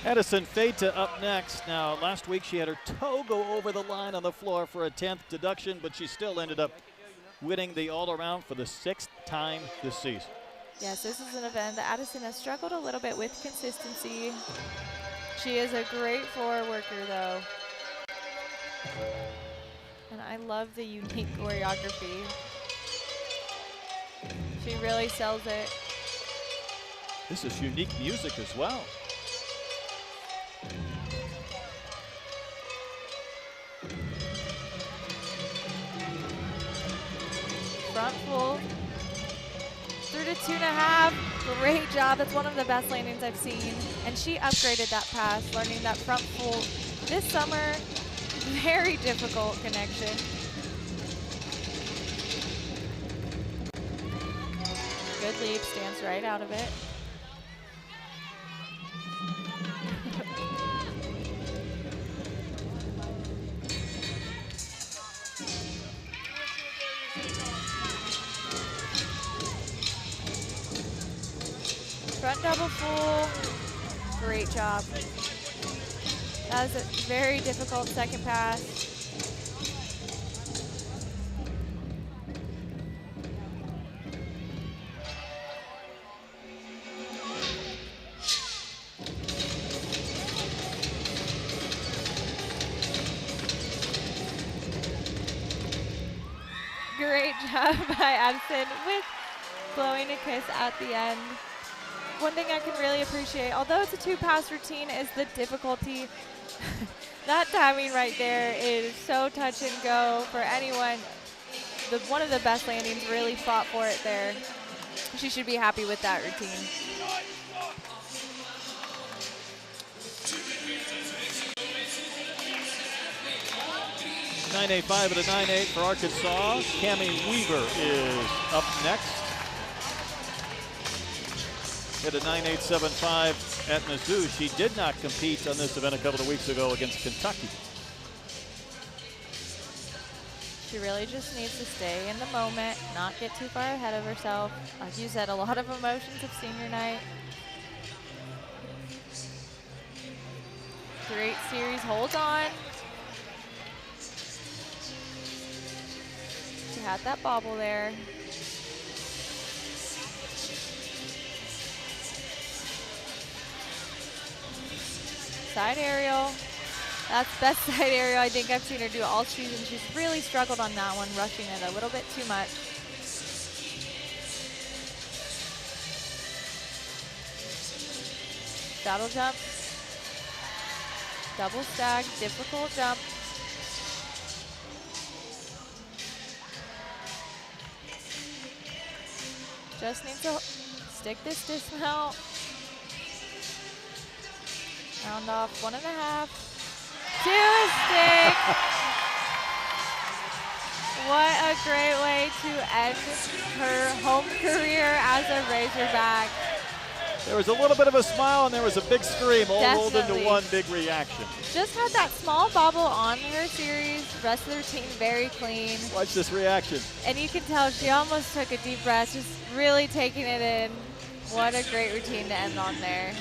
Addison Feita up next. Now, last week she had her toe go over the line on the floor for a 10th deduction, but she still ended up winning the all-around for the 6th time this season. Yes, this is an event that Addison has struggled a little bit with consistency. She is a great floor worker, though. And I love the unique choreography. She really sells it. This is unique music as well. Front full. Through to 2.5. Great job. That's one of the best landings I've seen. And she upgraded that pass, learning that front full this summer. Very difficult connection. Good leap, stands right out of it. Front double full, great job. That was a very difficult second pass. Great job by Addison with blowing a kiss at the end. One thing I can really appreciate, although it's a 2-pass routine, is the difficulty. That timing right there is so touch and go for anyone. One of the best landings, really fought for it there. She should be happy with that routine. .985 at a 9.8 for Arkansas. Cammie Weaver is up next. Hit a 9.875 at Mizzou. She did not compete on this event a couple of weeks ago against Kentucky. She really just needs to stay in the moment, not get too far ahead of herself. Like you said, a lot of emotions of senior night. Great series, hold on. She had that bobble there. Side aerial. That's best side aerial I think I've seen her do all season. She's really struggled on that one, rushing it a little bit too much. Saddle jump. Double stack, difficult jump. Just needs to stick this dismount. Round off 1.5. To a stick. What a great way to end her home career as a Razorback. There was a little bit of a smile and there was a big scream, all rolled into Definitely. one big reaction. Just had that small bobble on her series. Rest of the routine very clean. Watch this reaction. And you can tell she almost took a deep breath, just really taking it in. What a great routine to end on there.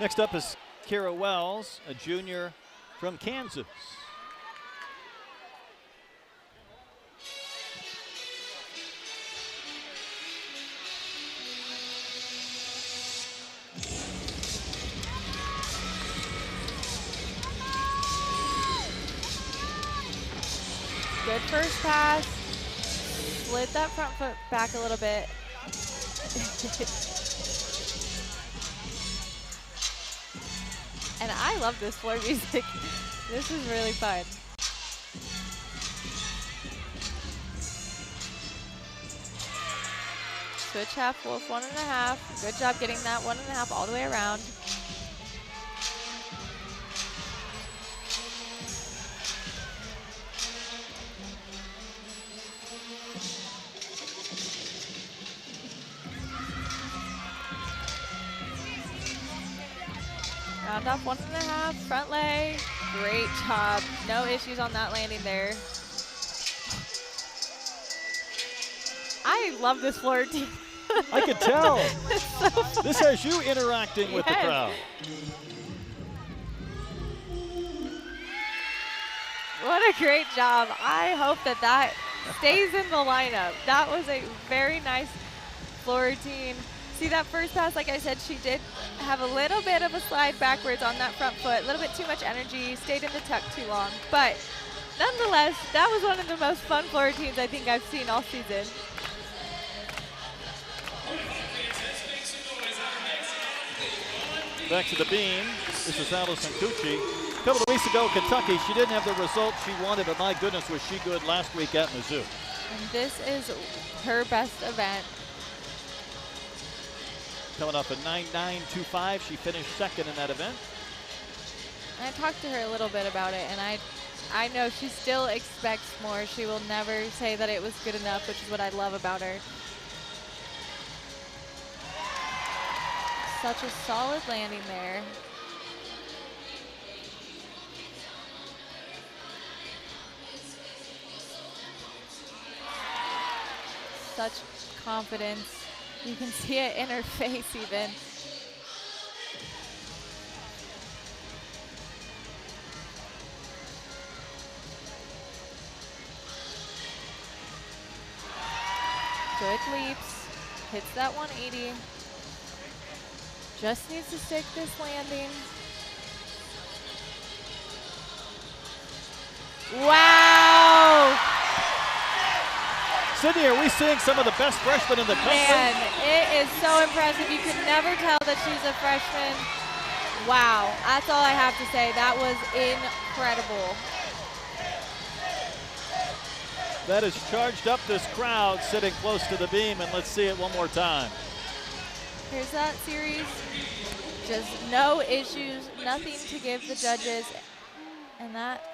Next up is Kira Wells, a junior from Kansas. Good first pass. Slid that front foot back a little bit. And I love this floor music. This is really fun. Switch half wolf 1.5. Good job getting that 1.5 all the way around. Round off 1.5, front leg. Great job. No issues on that landing there. I love this floor routine. I could tell. This has you interacting with the Yes. crowd. What a great job. I hope that that stays in the lineup. That was a very nice floor routine. See that first pass, like I said, she did have a little bit of a slide backwards on that front foot, a little bit too much energy, stayed in the tuck too long. But nonetheless, that was one of the most fun floor routines I think I've seen all season. Back to the beam. This is Allison Cucci. A couple of weeks ago, Kentucky, she didn't have the result she wanted, but my goodness, was she good last week at Mizzou. And this is her best event. Coming up at 9.925, she finished second in that event. I talked to her a little bit about it, and I know she still expects more. She will never say that it was good enough, which is what I love about her. Such a solid landing there. Such confidence. You can see it in her face even. Good leaps. Hits that 180. Just needs to stick this landing. Wow! Sydney, are we seeing some of the best freshmen in the country? Man, it is so impressive. You can never tell that she's a freshman. Wow, that's all I have to say. That was incredible. That has charged up this crowd sitting close to the beam, and let's see it one more time. Here's that series. Just no issues, nothing to give the judges. And that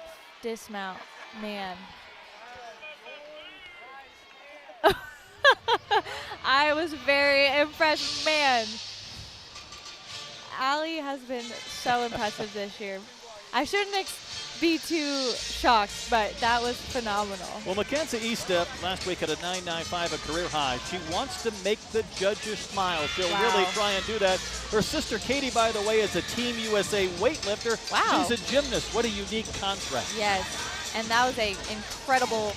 dismount, man. I was very impressed, man. Allie has been so impressive this year. I shouldn't be too shocked, but that was phenomenal. Well, Mackenzie Estep last week had a 9.95, a career high. She wants to make the judges smile. She'll really try and do that. Her sister Katie, by the way, is a Team USA weightlifter. Wow. She's a gymnast. What a unique contrast. Yes, and that was an incredible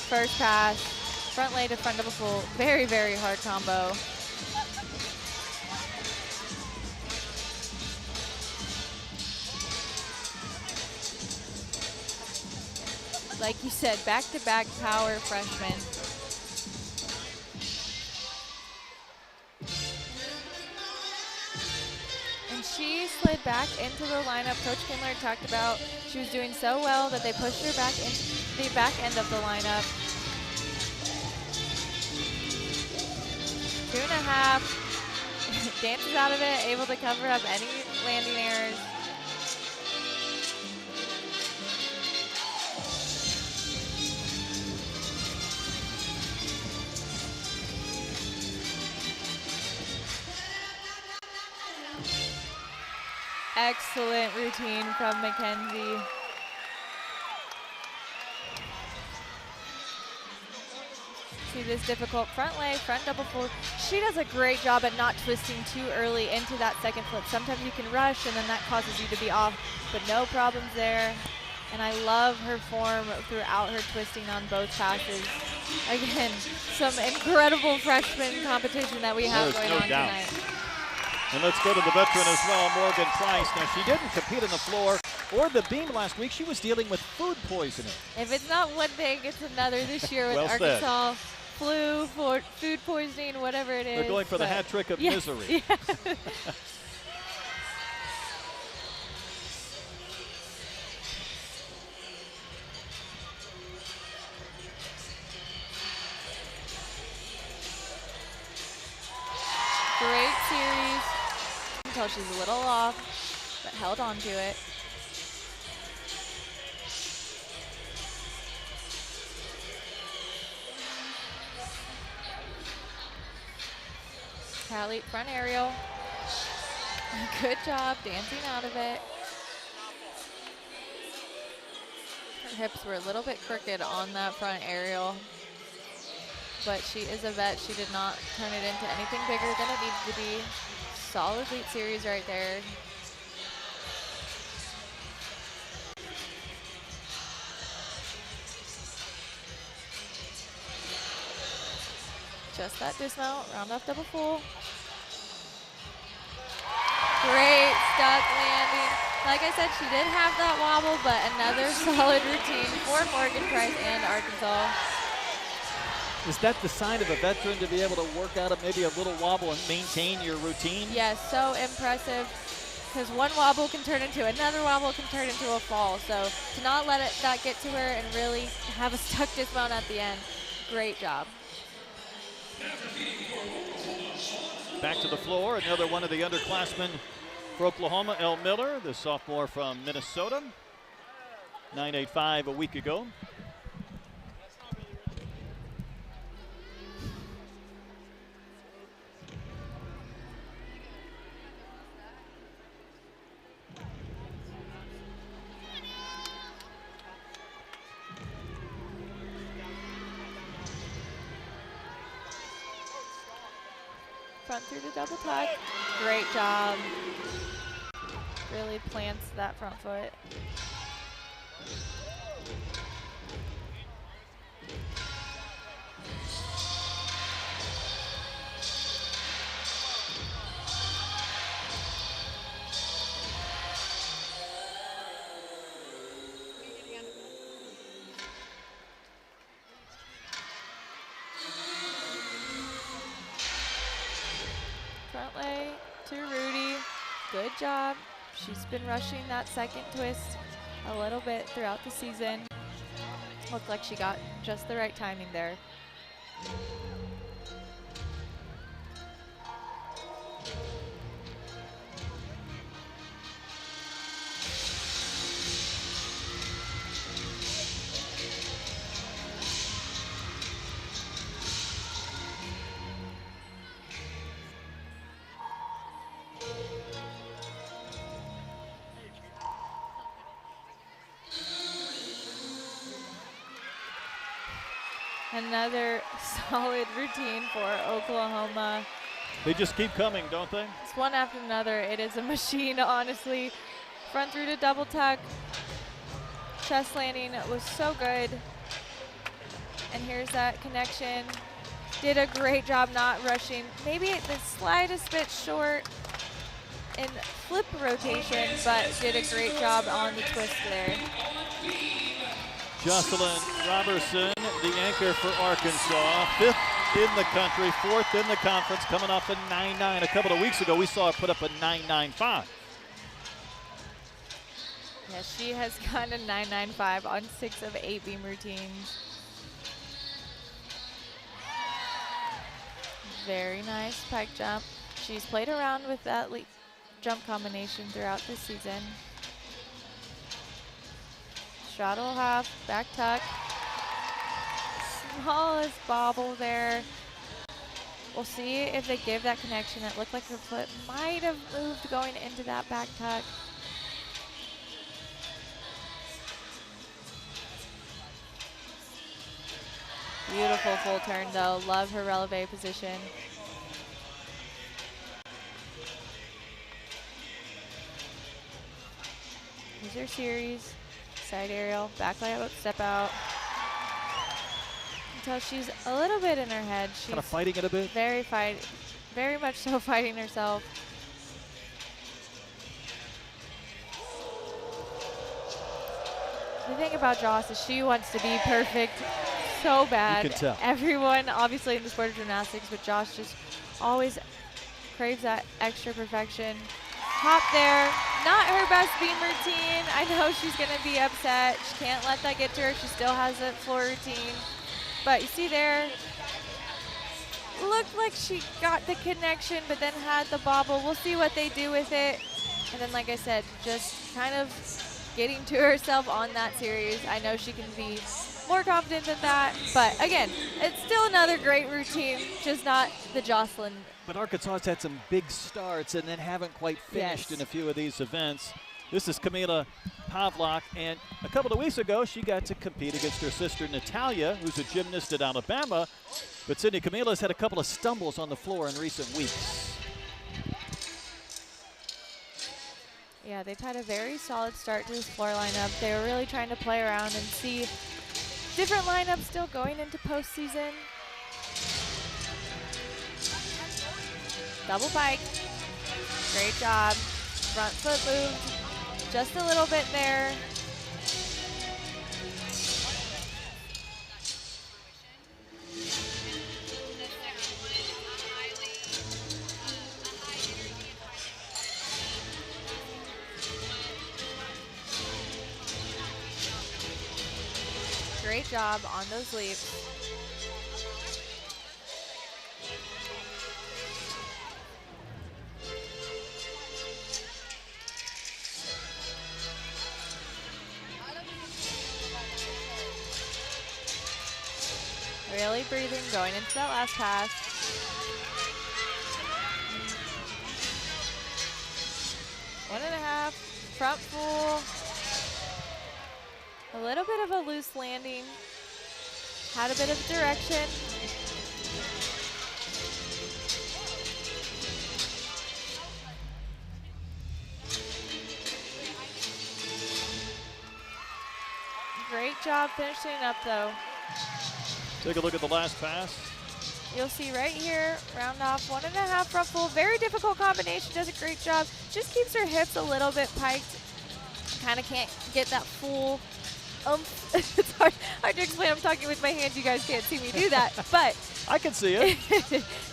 first pass. Front lay to front double full. Very, very hard combo. Like you said, back-to-back power freshman. And she slid back into the lineup. Coach Kindler talked about she was doing so well that they pushed her back into the back end of the lineup. 2.5. Dances out of it, able to cover up any landing errors. Excellent routine from Mackenzie. See this difficult front lay, front double full. She does a great job at not twisting too early into that second flip. Sometimes you can rush and then that causes you to be off, but no problems there. And I love her form throughout her twisting on both passes. Again, some incredible freshman competition that we have going on tonight. And let's go to the veteran as well, Morgan Price. Now, she didn't compete on the floor or the beam last week. She was dealing with food poisoning. If it's not one thing, it's another this year with Well said. Arkansas. Flu, food poisoning, whatever it is. They're going for the hat trick of misery. Yeah. Great series until she's a little off, but held on to it. Callie, front aerial. Good job dancing out of it. Her hips were a little bit crooked on that front aerial. but she is a vet. She did not turn it into anything bigger than it needed to be. Solid lead series right there. Just that dismount, round off double full. Great stuck landing. Like I said, she did have that wobble, but another solid routine for Morgan Price and Arkansas. Is that the sign of a veteran to be able to work out maybe a little wobble and maintain your routine? Yes, so impressive, because one wobble can turn into another wobble, can turn into a fall. So to not let that get to her and really have a stuck dismount at the end, great job. Back to the floor, another one of the underclassmen for Oklahoma, Elle Miller, the sophomore from Minnesota. 9.85 a week ago. Front through to double tuck. Great job. Really plants that front foot. Front lay to Rudy. Good job. She's been rushing that second twist a little bit throughout the season. Looked like she got just the right timing there. Another solid routine for Oklahoma. They just keep coming, don't they? It's one after another. It is a machine, honestly. Front through to double tuck. Chest landing was so good. And here's that connection. Did a great job not rushing. Maybe the slightest bit short in flip rotation, but did a great job on the twist there. Jocelyn Robertson, the anchor for Arkansas, 5th in the country, 4th in the conference, coming off a 9.9. A couple of weeks ago, we saw her put up a 9.95. Yeah, she has gotten a 9.95 on 6 of 8 beam routines. Very nice pike jump. She's played around with that jump combination throughout this season. Straddle half, back tuck. Smallest bobble there. We'll see if they give that connection. It looked like her foot might have moved going into that back tuck. Beautiful full turn though. Love her releve position. Here's her series. Side aerial, back layup, step out. Until she's a little bit in her head. She's kind of fighting it a bit? Very much so fighting herself. The thing about Joss is she wants to be perfect so bad. You can tell. Everyone, obviously in the sport of gymnastics, but Joss just always craves that extra perfection. Hop there, not her best beam routine. I know she's gonna be upset. She can't let that get to her. She still has that floor routine. But you see there, looked like she got the connection, but then had the bobble. We'll see what they do with it. And then, like I said, just kind of getting to herself on that series. I know she can be more confident than that, but again, it's still another great routine, just not the Jocelyn. But Arkansas has had some big starts and then haven't quite finished in a few of these events. This is Camila Pavlak. And a couple of weeks ago, she got to compete against her sister Natalia, who's a gymnast at Alabama. But Sydney Camila has had a couple of stumbles on the floor in recent weeks. Yeah, they've had a very solid start to this floor lineup. They were really trying to play around and see different lineups still going into postseason. Double pike. Great job. Front foot moved just a little bit there. Great job on those leaps. Really breathing, going into that last pass. One and a half, front full. A little bit of a loose landing. Had a bit of direction. Great job finishing up though. Take a look at the last pass. You'll see right here, round off, one and a half front full. Very difficult combination, does a great job. Just keeps her hips a little bit piked. Kind of can't get that full it's hard to explain. I'm talking with my hands. You guys can't see me do that, but I can see it.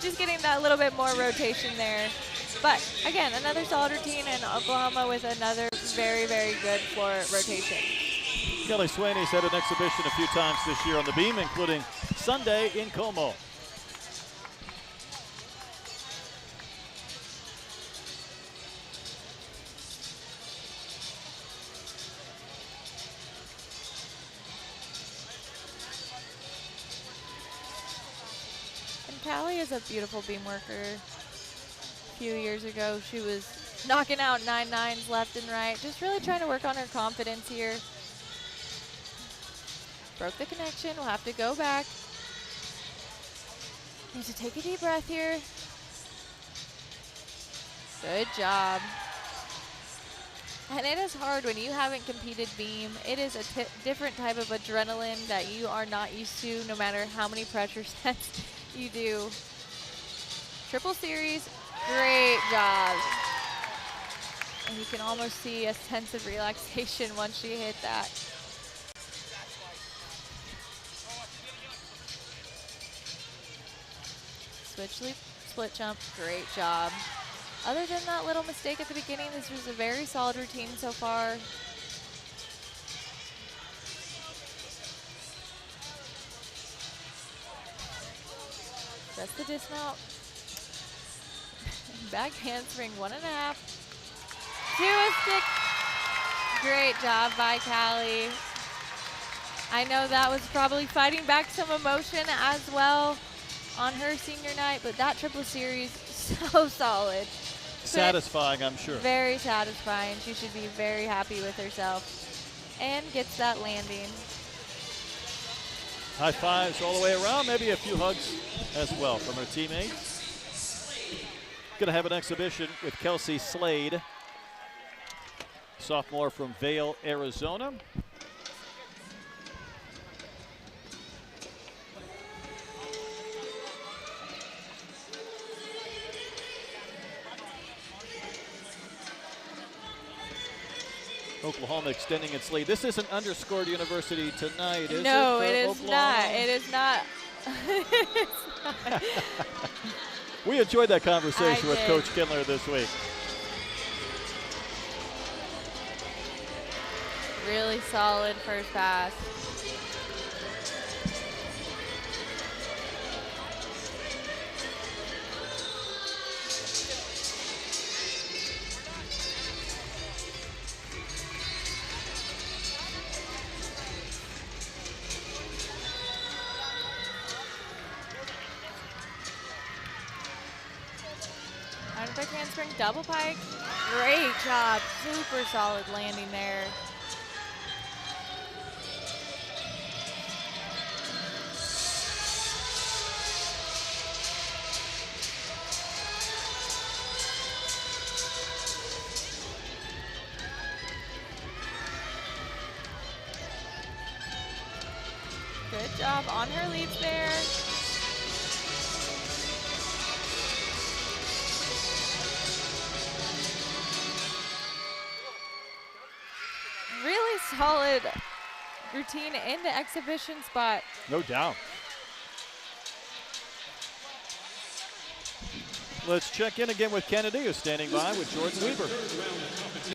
Just getting that little bit more rotation there. But again, another solid routine, and Oklahoma with another very, very good floor rotation. Kelly Swaney's had an exhibition a few times this year on the beam, including Sunday in Como. Callie is a beautiful beam worker. A few years ago, she was knocking out 9-9s left and right. Just really trying to work on her confidence here. Broke the connection. We'll have to go back. Need to take a deep breath here. Good job. And it is hard when you haven't competed beam. It is a different type of adrenaline that you are not used to, no matter how many pressure sets you do. Triple series, great job. And you can almost see a sense of relaxation once she hit that. Switch leap, split jump, great job. Other than that little mistake at the beginning, this was a very solid routine so far. Just the dismount. Back handspring, 1.5. To a stick. Great job by Callie. I know that was probably fighting back some emotion as well on her senior night, but that triple series, so solid. Satisfying, I'm sure. Very satisfying. She should be very happy with herself. And gets that landing. High fives all the way around, maybe a few hugs as well from her teammates. Going to have an exhibition with Kelsey Slade, sophomore from Vail, Arizona. Oklahoma extending its lead. This isn't underscored University tonight, is it? No, it is Oklahoma? not. It is not. It's not. We enjoyed that conversation with Coach Kindler this week. Really solid first pass. Back handspring, double pike. Great job. Super solid landing there. Good job on her leads there. Really solid routine in the exhibition spot. No doubt. Let's check in again with Kennedy, who's standing by with Jordan Weber.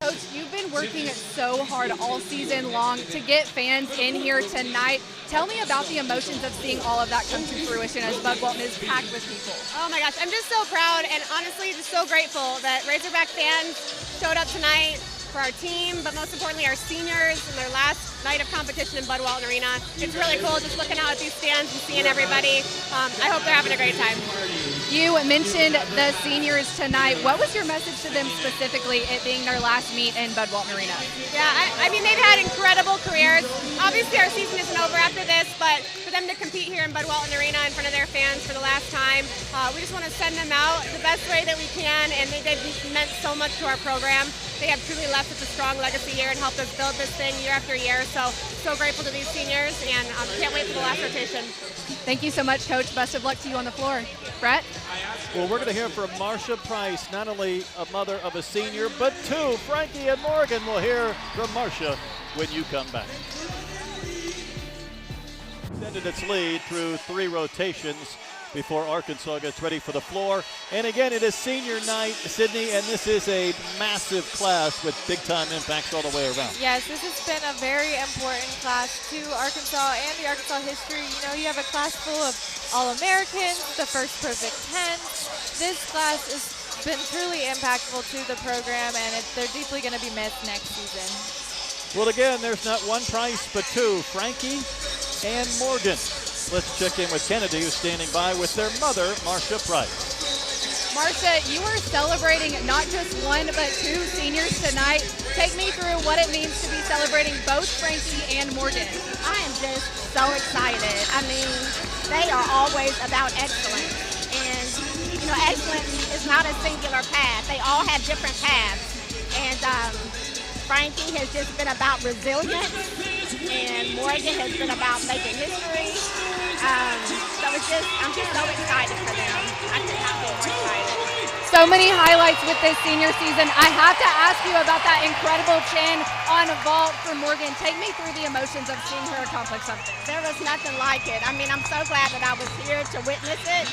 Coach, you've been working so hard all season long to get fans in here tonight. Tell me about the emotions of seeing all of that come to fruition as Bud Walton is packed with people. Oh my gosh, I'm just so proud and honestly just so grateful that Razorback fans showed up tonight for our team, but most importantly our seniors in their last night of competition in Bud Walton Arena. It's really cool just looking out at these stands and seeing everybody. I hope they're having a great time. You mentioned the seniors tonight. What was your message to them specifically, it being their last meet in Bud Walton Arena? Yeah, I mean, they've had incredible careers. Obviously, our season isn't over after this, but for them to compete here in Bud Walton Arena in front of their fans for the last time, we just want to send them out the best way that we can, and they've meant so much to our program. They have truly left us a strong legacy here and helped us build this thing year after year. So grateful to these seniors, and can't wait for the last rotation. Thank you so much, Coach. Best of luck to you on the floor. Brett? Well, we're going to hear from Marsha Price, not only a mother of a senior, but two. Frankie and Morgan will hear from Marsha when you come back. Extended its lead through 3 rotations before Arkansas gets ready for the floor. And again, it is senior night, Sydney, and this is a massive class with big-time impacts all the way around. Yes, this has been a very important class to Arkansas and the Arkansas history. You know, you have a class full of All-Americans, the first perfect 10. This class has been truly impactful to the program, and they're deeply going to be missed next season. Well, again, there's not one Price, but two, Frankie and Morgan. Let's check in with Kennedy, who's standing by with their mother, Marsha Price. Marsha, you are celebrating not just one, but 2 seniors tonight. Take me through what it means to be celebrating both Frankie and Morgan. I am just so excited. I mean, they are always about excellence. And, you know, excellence is not a singular path. They all have different paths. And Frankie has just been about resilience, and Morgan has been about making history. So I'm just so excited for them. I could not be more excited. So many highlights with this senior season. I have to ask you about that incredible chin on a vault for Morgan. Take me through the emotions of seeing her accomplish something. There was nothing like it. I mean, I'm so glad that I was here to witness it.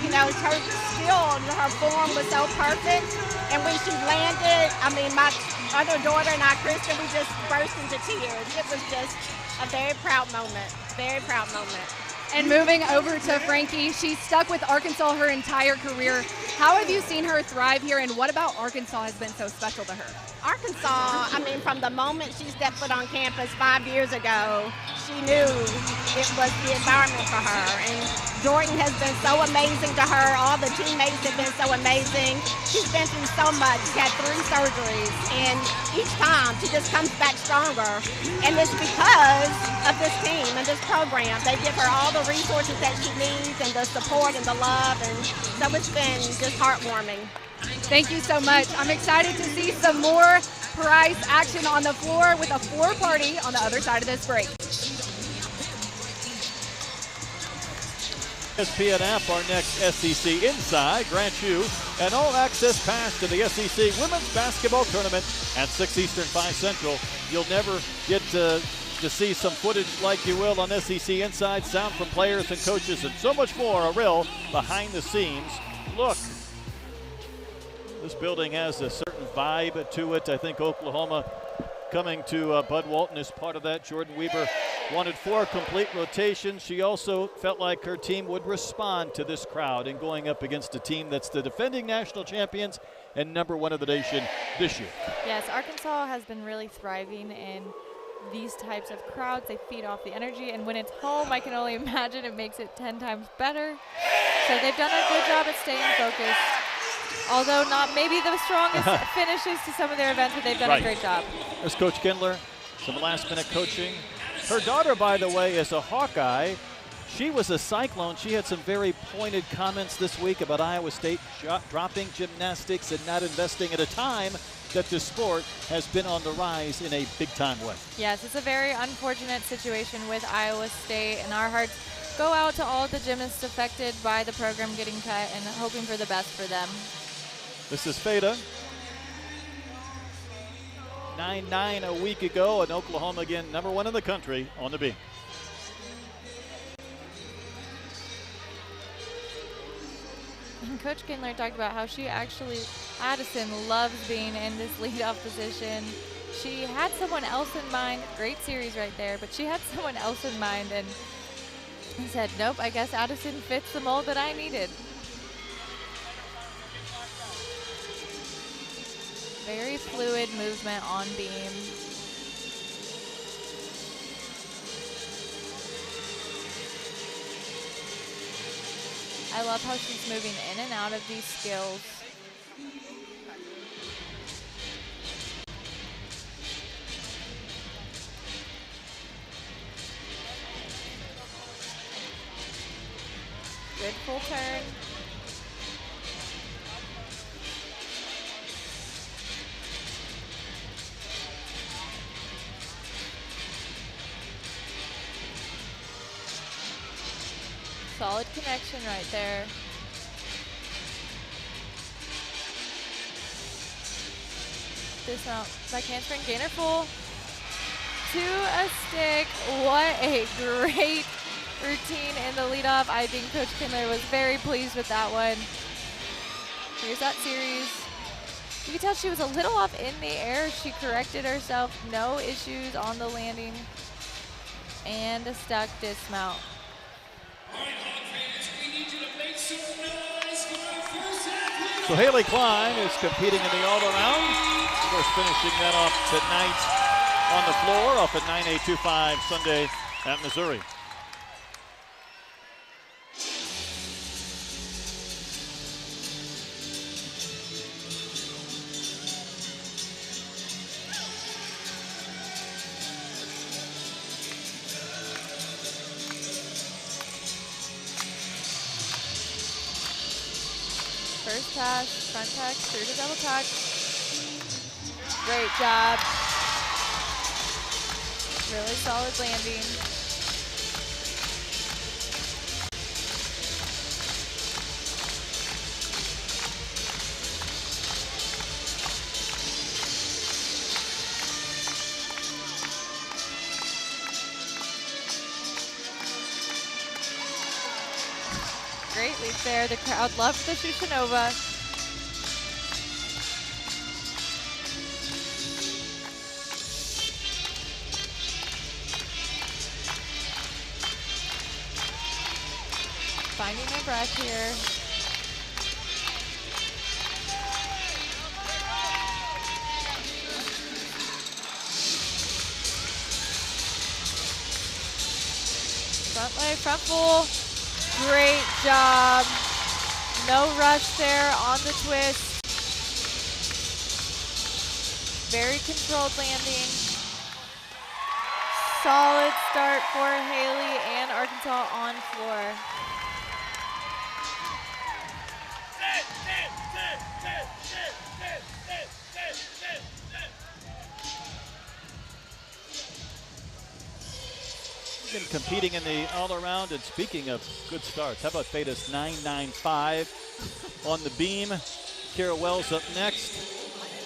You know, her skill, her form was so perfect. And when she landed, I mean, my other daughter and I, Kristen, we just burst into tears. It was just a very proud moment. Very proud moment. And moving over to Frankie, she's stuck with Arkansas her entire career. How have you seen her thrive here, and what about Arkansas has been so special to her? Arkansas, I mean, from the moment she stepped foot on campus 5 years ago, she knew it was the environment for her. And Jordan has been so amazing to her. All the teammates have been so amazing. She's been through so much. She had 3 surgeries, and each time she just comes back stronger. And it's because of this team and this program. They give her all the resources that she needs and the support and the love, and so it's been just heartwarming. Thank you so much. I'm excited to see some more Price action on the floor with a floor party on the other side of this break. ESPN app, our next SEC Inside grants you an all-access pass to the SEC Women's Basketball Tournament at 6 Eastern, 5 Central. You'll never get to see some footage like you will on SEC Inside, sound from players and coaches, and so much more. A real behind-the-scenes look. This building has a certain vibe to it. I think Oklahoma coming to Bud Walton is part of that. Jordan Weber wanted 4 complete rotations. She also felt like her team would respond to this crowd and going up against a team that's the defending national champions and #1 of the nation this year. Yes, Arkansas has been really thriving in these types of crowds. They feed off the energy, and when it's home, I can only imagine it makes it 10 times better. So they've done a good job at staying focused. Although not maybe the strongest finishes to some of their events, but they've done a great job. There's Coach Kindler, some last-minute coaching. Her daughter, by the way, is a Hawkeye. She was a Cyclone. She had some very pointed comments this week about Iowa State dropping gymnastics and not investing at a time that this sport has been on the rise in a big-time way. Yes, it's a very unfortunate situation with Iowa State, and our hearts go out to all the gymnasts affected by the program getting cut and hoping for the best for them. This is Feda. 9-9 a week ago, and Oklahoma again #1 in the country on the beam. And Coach Kindler talked about how Addison loves being in this leadoff position. She had someone else in mind. Great series right there, but she had someone else in mind, and he said, nope, I guess Addison fits the mold that I needed. Very fluid movement on beam. I love how she's moving in and out of these skills. Good full turn. Solid connection right there. Dismount by handspring, gainer full to a stick. What a great routine in the leadoff. I think Coach Kindler was very pleased with that one. Here's that series. You can tell she was a little off in the air. She corrected herself. No issues on the landing. And a stuck dismount. So Haley Klein is competing in the all-around. Of course, finishing that off tonight on the floor, off at 9.825 Sunday at Missouri. First pass, front tuck, through to double tuck. Great job. Really solid landing. Great leap there. The crowd loved the Shushunova. Finding their breath here. Front leg, front full. Great job. No rush there on the twist. Very controlled landing. Solid start for Haley and Arkansas on floor. Been competing in the all-around, and speaking of good starts, how about Feda's 9.95 on the beam? Kara Wells up next.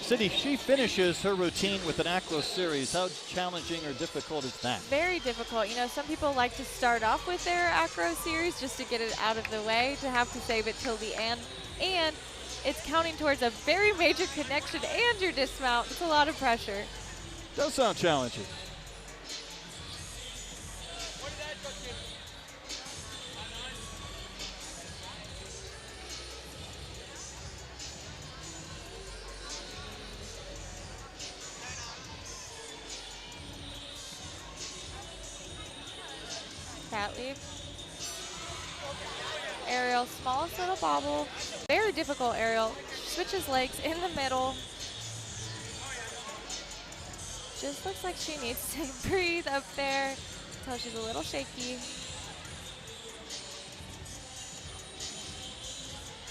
Cindy, she finishes her routine with an acro series. How challenging or difficult is that? Very difficult. You know, some people like to start off with their acro series just to get it out of the way, to have to save it till the end. And it's counting towards a very major connection and your dismount. It's a lot of pressure. Does sound challenging. Cat leap. Aerial, smallest little bobble. Very difficult aerial. Switches legs in the middle. Just looks like she needs to breathe up there until she's a little shaky.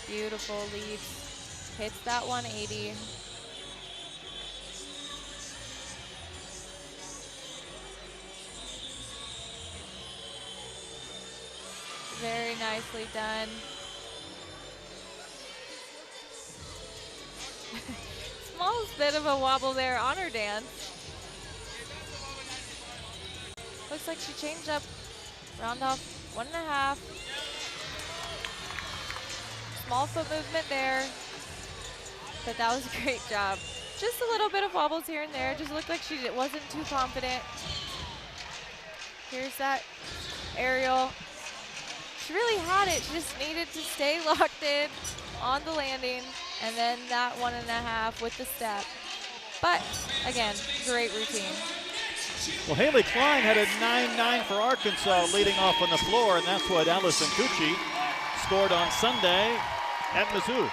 Beautiful leaps. Hits that 180. Very nicely done. Smallest bit of a wobble there on her dance. Looks like she changed up, round off 1.5. Small foot movement there, but that was a great job. Just a little bit of wobbles here and there. Just looked like she wasn't too confident. Here's that aerial. She really had it. She just needed to stay locked in on the landing, and then that 1.5 with the step. But again, great routine. Well, Haley Klein had a 9-9 for Arkansas leading off on the floor, and that's what Allison Cucci scored on Sunday at Mizzou.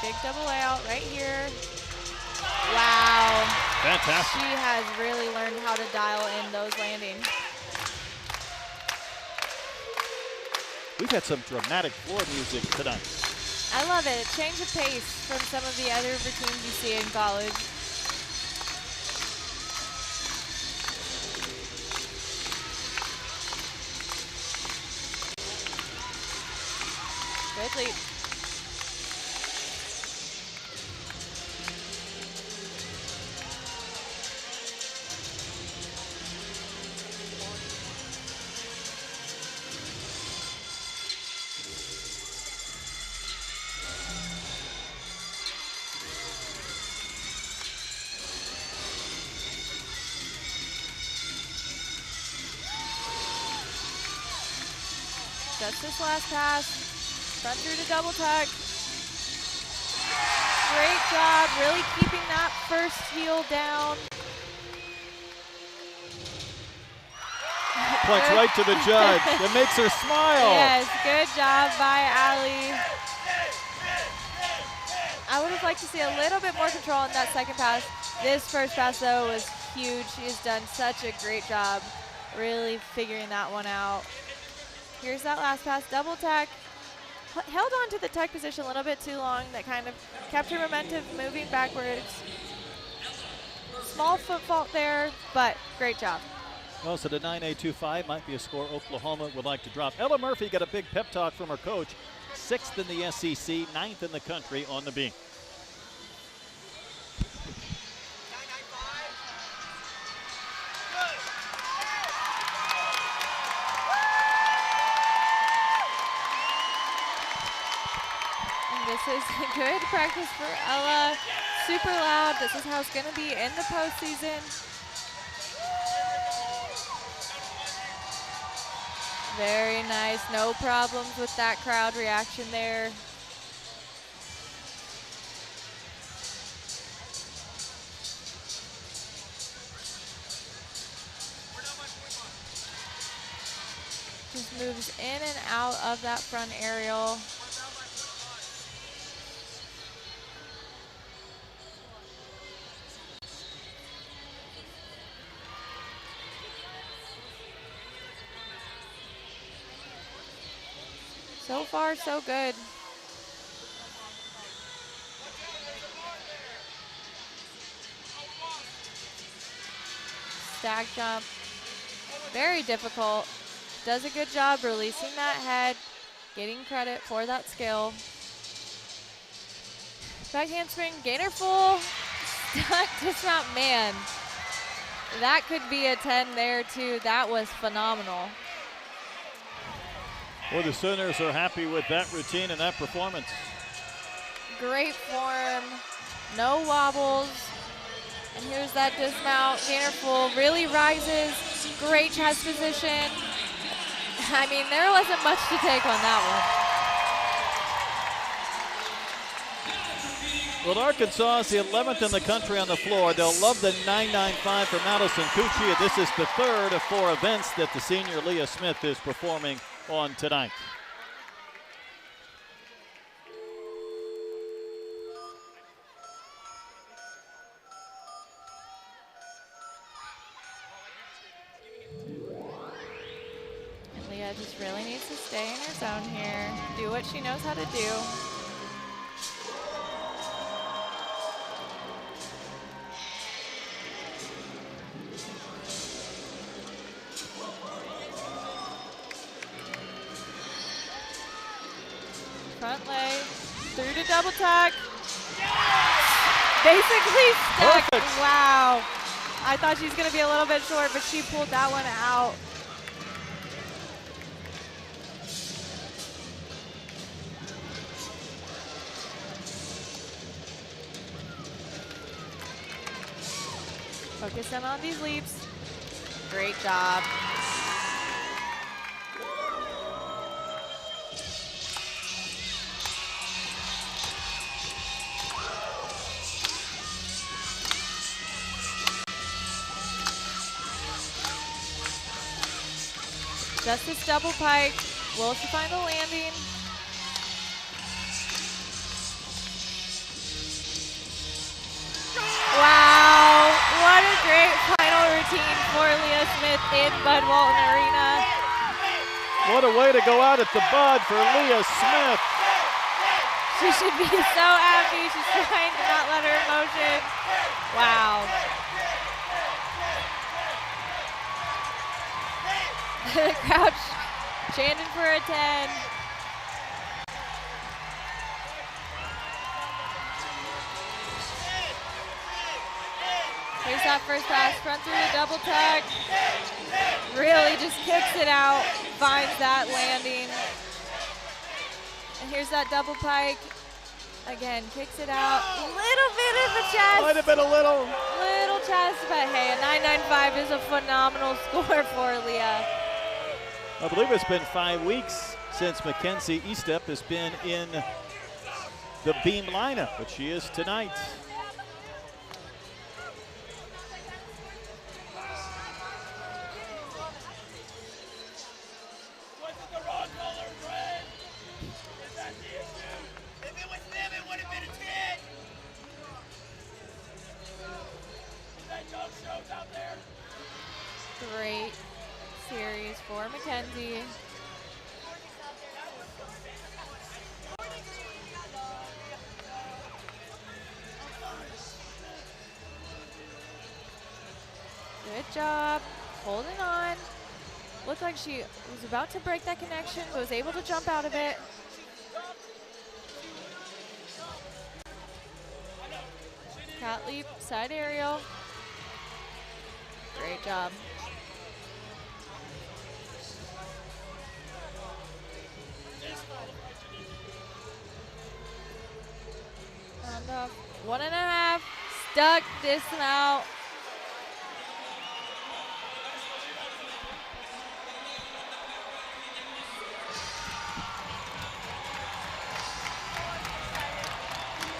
Big double layout right here. Wow. Fantastic. She has really learned how to dial in those landings. We've had some dramatic floor music tonight. I love it. A change of pace from some of the other routines you see in college. Good leap. Just this last pass. Front through to double tuck. Great job, really keeping that first heel down. Points right to the judge. It makes her smile. Yes, good job by Ali. I would have liked to see a little bit more control in that second pass. This first pass, though, was huge. She has done such a great job really figuring that one out. Here's that last pass, double tack. Held on to the tuck position a little bit too long. That kind of kept her momentum moving backwards. Small foot fault there, but great job. Well, so the 9A25 might be a score Oklahoma would like to drop. Ella Murphy got a big pep talk from her coach. 6th in the SEC, 9th in the country on the beam. This is good practice for Ella. Super loud. This is how it's going to be in the postseason. Very nice. No problems with that crowd reaction there. Just moves in and out of that front aerial. So far, so good. Stag jump, very difficult. Does a good job releasing that head, getting credit for that skill. Back handspring, gainer full, stuck dismount, man. That could be a 10 there too. That was phenomenal. Well, the Sooners are happy with that routine and that performance. Great form, no wobbles. And here's that dismount, gainer full, really rises, great chest position. I mean, there wasn't much to take on that one. Well, Arkansas is the 11th in the country on the floor. They'll love the 995 from Allison Cucci. This is the 3rd of 4 events that the senior Leah Smith is performing on tonight. Leah just really needs to stay in her zone here, do what she knows how to do. Front leg, through to double tuck. Basically stuck. Perfect. Wow. I thought she was going to be a little bit short, but she pulled that one out. Focus in on these leaps. Great job. Just this double pike. Will she find the landing? Wow, what a great final routine for Leah Smith in Bud Walton Arena. What a way to go out at the Bud for Leah Smith. She should be so happy. She's trying to not let her emotion. Wow. The crowd chanting for a 10. Here's that first pass, front through the double tuck. Really just kicks it out, finds that landing. And here's that double pike. Again, kicks it out. Little bit of a chest. Might have been a little. Little chest, but hey, a 9.95 is a phenomenal score for Leah. I believe it's been 5 weeks since Mackenzie Estep has been in the beam lineup, but she is tonight. Great series for Mackenzie. Good job, holding on. Looked like she was about to break that connection, but was able to jump out of it. Cat leap, side aerial. Great job. Round off, 1.5, stuck, dismount.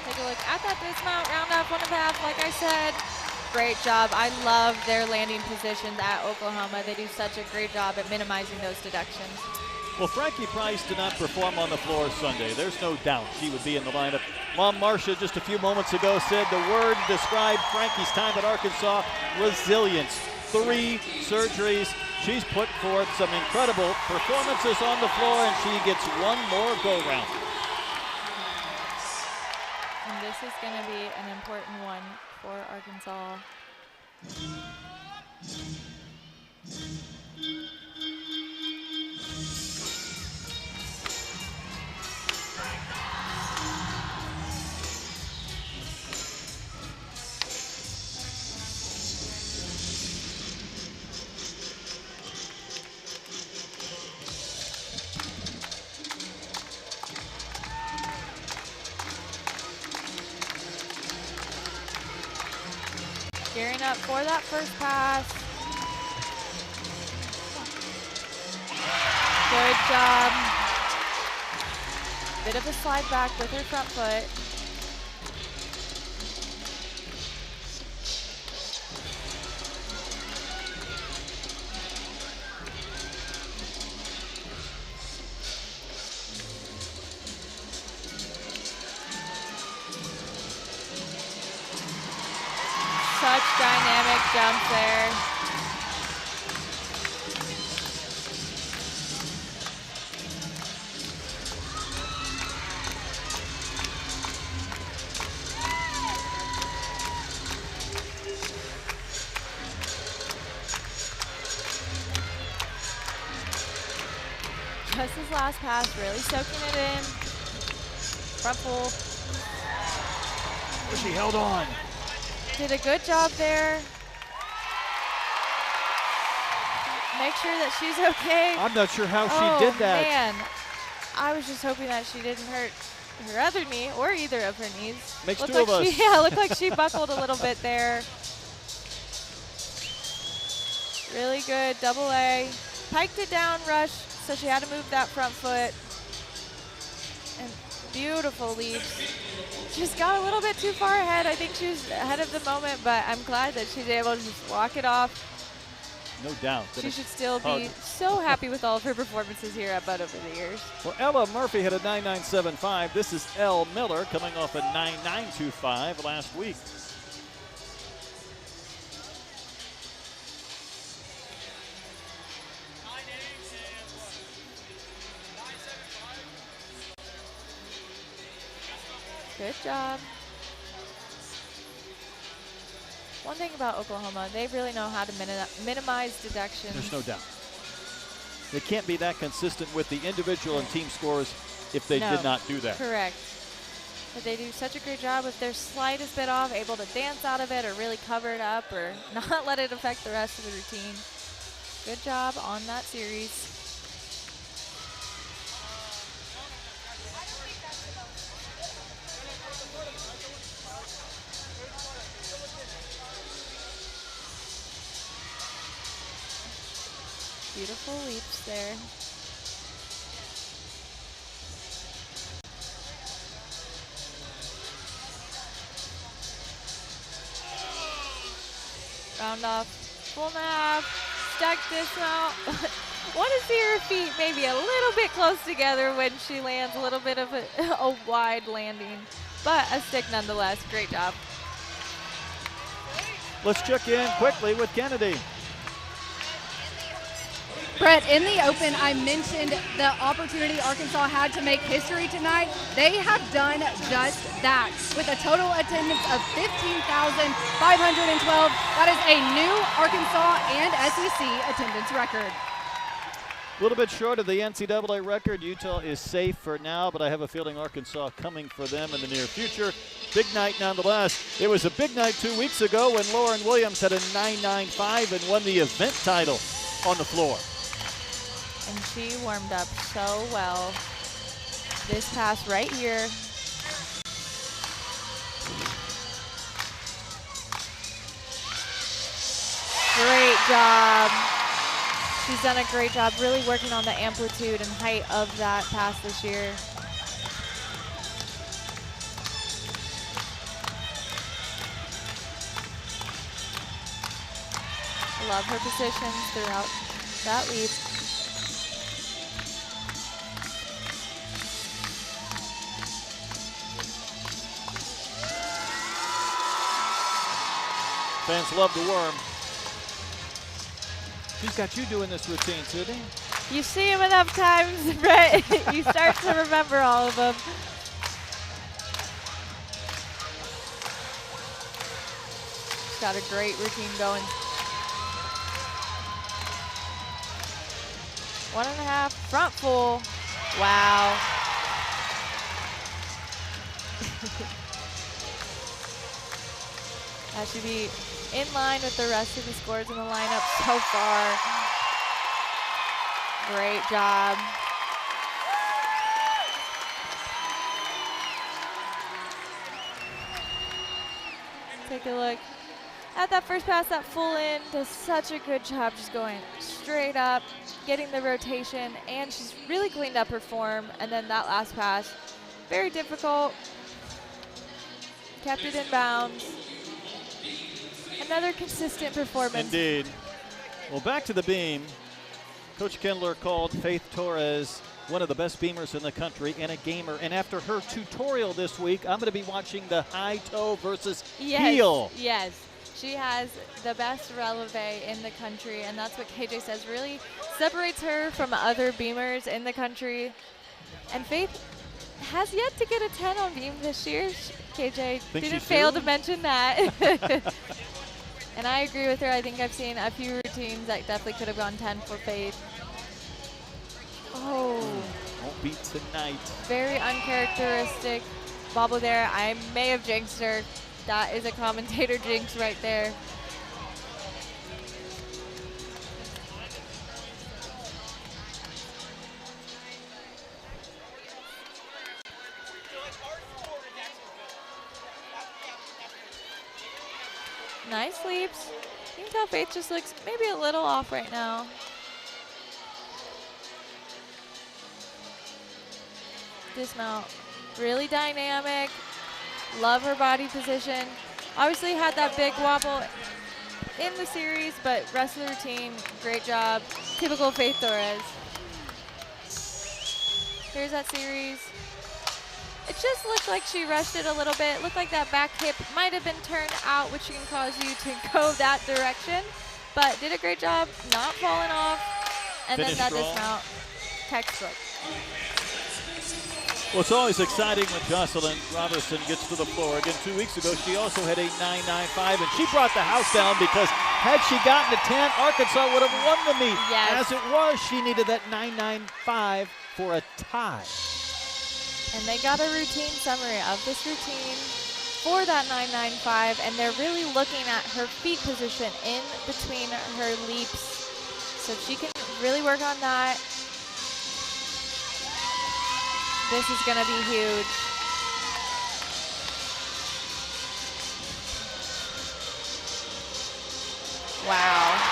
Take a look at that dismount, round off, 1.5, like I said. Great job. I love their landing positions at Oklahoma. They do such a great job at minimizing those deductions. Well, Frankie Price did not perform on the floor Sunday. There's no doubt she would be in the lineup. Mom Marcia just a few moments ago said the word to describe Frankie's time at Arkansas, resilience. 3 surgeries. She's put forth some incredible performances on the floor, and she gets one more go-round. And this is going to be an important one for Arkansas. Gearing up for that first pass. Good job. Bit of a slide back with her front foot. Such dynamic jump there. Just his last pass, really soaking it in. Front full. She held on. Did a good job there. Make sure that she's okay. I'm not sure how Oh, she did that. Man, I was just hoping that she didn't hurt her other knee or either of her knees. Makes Looked two of like us. Yeah, looked like she buckled a little bit there. Really good, double A. Piked it down, rush, so she had to move that front foot. And beautiful leaps. Just got a little bit too far ahead. I think she was ahead of the moment, but I'm glad that she's able to just walk it off. No doubt. She should still be so happy with all of her performances here at Bud over the years. Well, Ella Murphy had a 9.975. This is Elle Miller coming off a 9.925 last week. Good job. One thing about Oklahoma, they really know how to minimize deductions. There's no doubt. They can't be that consistent with the individual and team scores if they did not do that. Correct. But they do such a great job if their slightest bit off, able to dance out of it or really cover it up or not let it affect the rest of the routine. Good job on that series. Beautiful leaps there. Round off, full and a half, stuck dismount. Want to see her feet maybe a little bit close together when she lands, a little bit of a wide landing, but a stick nonetheless. Great job. Let's check in quickly with Kennedy. Brett, in the open, I mentioned the opportunity Arkansas had to make history tonight. They have done just that with a total attendance of 15,512. That is a new Arkansas and SEC attendance record. A little bit short of the NCAA record. Utah is safe for now, but I have a feeling Arkansas coming for them in the near future. Big night nonetheless. It was a big night 2 weeks ago when Lauren Williams had a 9.95 and won the event title on the floor. And she warmed up so well. This pass right here. Great job. She's done a great job really working on the amplitude and height of that pass this year. Love her positions throughout that leap. Fans love the worm. She's got you doing this routine, Sydney. You see him enough times, Brett, you start to remember all of them. She's got a great routine going. 1.5, front full. Wow. That should be in line with the rest of the scores in the lineup so far. Great job. Take a look at that first pass, that full in. Does such a good job just going straight up, getting the rotation, and she's really cleaned up her form. And then that last pass, very difficult. Kept it in bounds. Another consistent performance. Indeed. Well, back to the beam. Coach Kendler called Faith Torres one of the best beamers in the country and a gamer. And after her tutorial this week, I'm going to be watching the high toe versus heel. Yes, she has the best releve in the country, and that's what KJ says really separates her from other beamers in the country. And Faith has yet to get a 10 on beam this year. KJ didn't fail to mention that. And I agree with her. I think I've seen a few routines that definitely could have gone 10 for Faith. Oh. Won't be tonight. Very uncharacteristic bobble there. I may have jinxed her. That is a commentator jinx right there. Nice leaps. You can tell Faith just looks maybe a little off right now. Dismount. Really dynamic. Love her body position. Obviously had that big wobble in the series, but rest of the routine, great job. Typical Faith Torres. Here's that series. It just looked like she rushed it a little bit. Looked like that back hip might have been turned out, which can cause you to go that direction. But did a great job, not falling off. And Finish then that strong. dismount, textbook. Well, it's always exciting when Jocelyn Robertson gets to the floor. Again, 2 weeks ago, she also had a 9.95, and she brought the house down because had she gotten to 10, Arkansas would have won the meet. Yes. As it was, she needed that 9.95 for a tie. And they got a routine summary of this routine for that 9.95, and they're really looking at her feet position in between her leaps. So she can really work on that. This is going to be huge. Wow.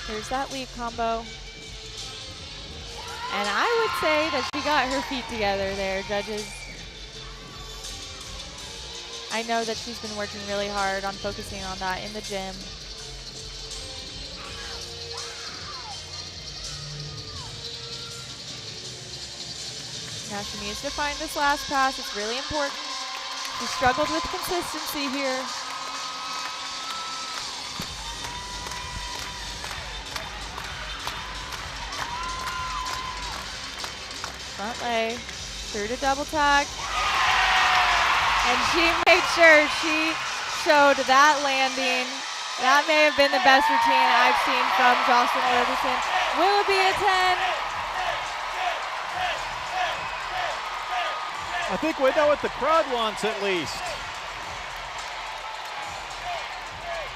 Here's that leap combo. And I would say that she got her feet together there, judges. I know that she's been working really hard on focusing on that in the gym. Now she needs to find this last pass. It's really important. She struggled with consistency here. Front lay, through to double tuck. And she made sure she showed that landing. That may have been the best routine I've seen from Jocelyn Robertson. Will it be a 10? I think we know what the crowd wants at least.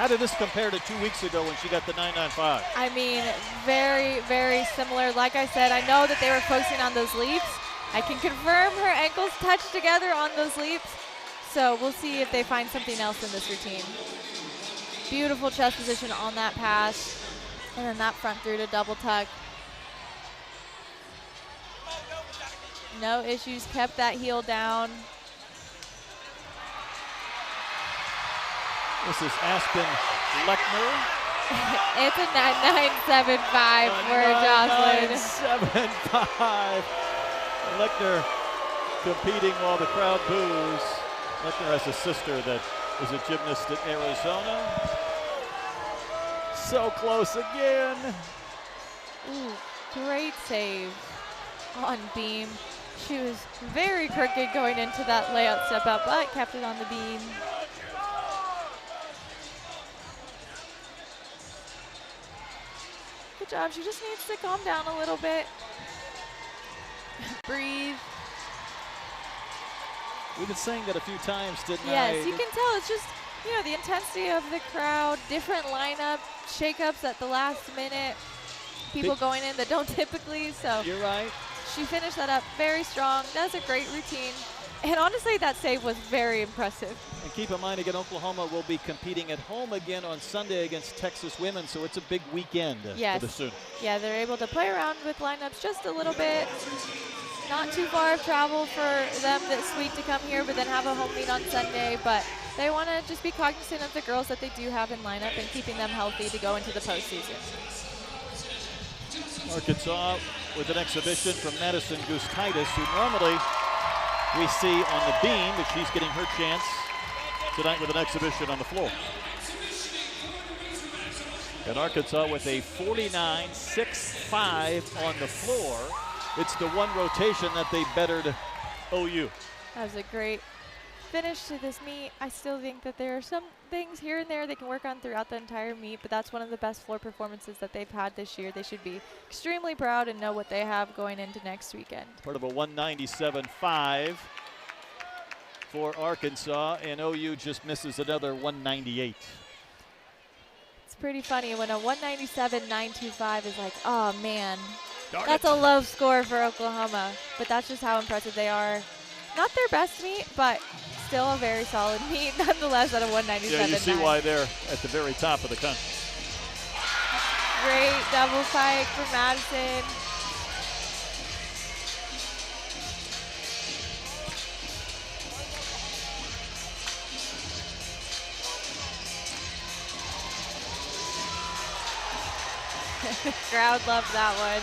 How did this compare to 2 weeks ago when she got the 9.95? I mean, very, very similar. Like I said, I know that they were focusing on those leaps. I can confirm her ankles touched together on those leaps. So we'll see if they find something else in this routine. Beautiful chest position on that pass. And then that front through to double tuck. No issues, kept that heel down. This is Aspen Lechner. It's a 9.975 for Jocelyn. 9.975. Lechner competing while the crowd boos. Lechner has a sister that is a gymnast at Arizona. So close again. Ooh, great save on beam. She was very crooked going into that layout step up, but kept it on the beam. Good job. She just needs to calm down a little bit. Breathe. We've been saying that a few times, didn't Yes, I? you can tell. It's just, you know, the intensity of the crowd, different lineup, shakeups at the last minute, people going in that don't typically. So You're right. she finished that up very strong. Does a great routine. And honestly, that save was very impressive. And keep in mind, again, Oklahoma will be competing at home again on Sunday against Texas women, so it's a big weekend for the students. Yeah, they're able to play around with lineups just a little bit. Not too far of travel for them this week to come here, but then have a home meet on Sunday. But they want to just be cognizant of the girls that they do have in lineup and keeping them healthy to go into the postseason. Arkansas with an exhibition from Madison Gustaitis, who normally we see on the beam, but she's getting her chance tonight with an exhibition on the floor. And Arkansas with a 49-6-5 on the floor. It's the one rotation that they bettered OU. That was a great finish to this meet. I still think that there are some things here and there they can work on throughout the entire meet, but that's one of the best floor performances that they've had this year. They should be extremely proud and know what they have going into next weekend. Part of a 197.5 for Arkansas, and OU just misses another 198. It's pretty funny when a 197.925 is like, oh man, Darn that's it. a low score for Oklahoma, but that's just how impressive they are. Not their best meet, but still a very solid meet nonetheless at a 197.9. Yeah, you see why they're at the very top of the country. Great double pike for Madison. Crowd loved that one.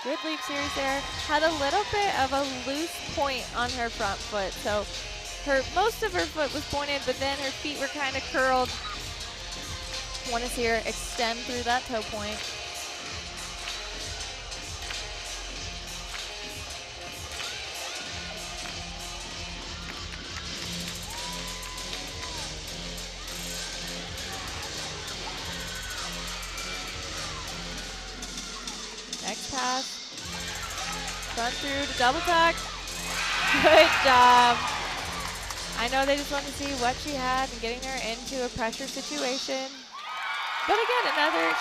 Good leap series there. Had a little bit of a loose point on her front foot. So most of her foot was pointed, but then her feet were kind of curled. Want to see her extend through that toe point. Next pass, front through to double tuck. Good job. I know they just wanted to see what she had and getting her into a pressure situation. But again,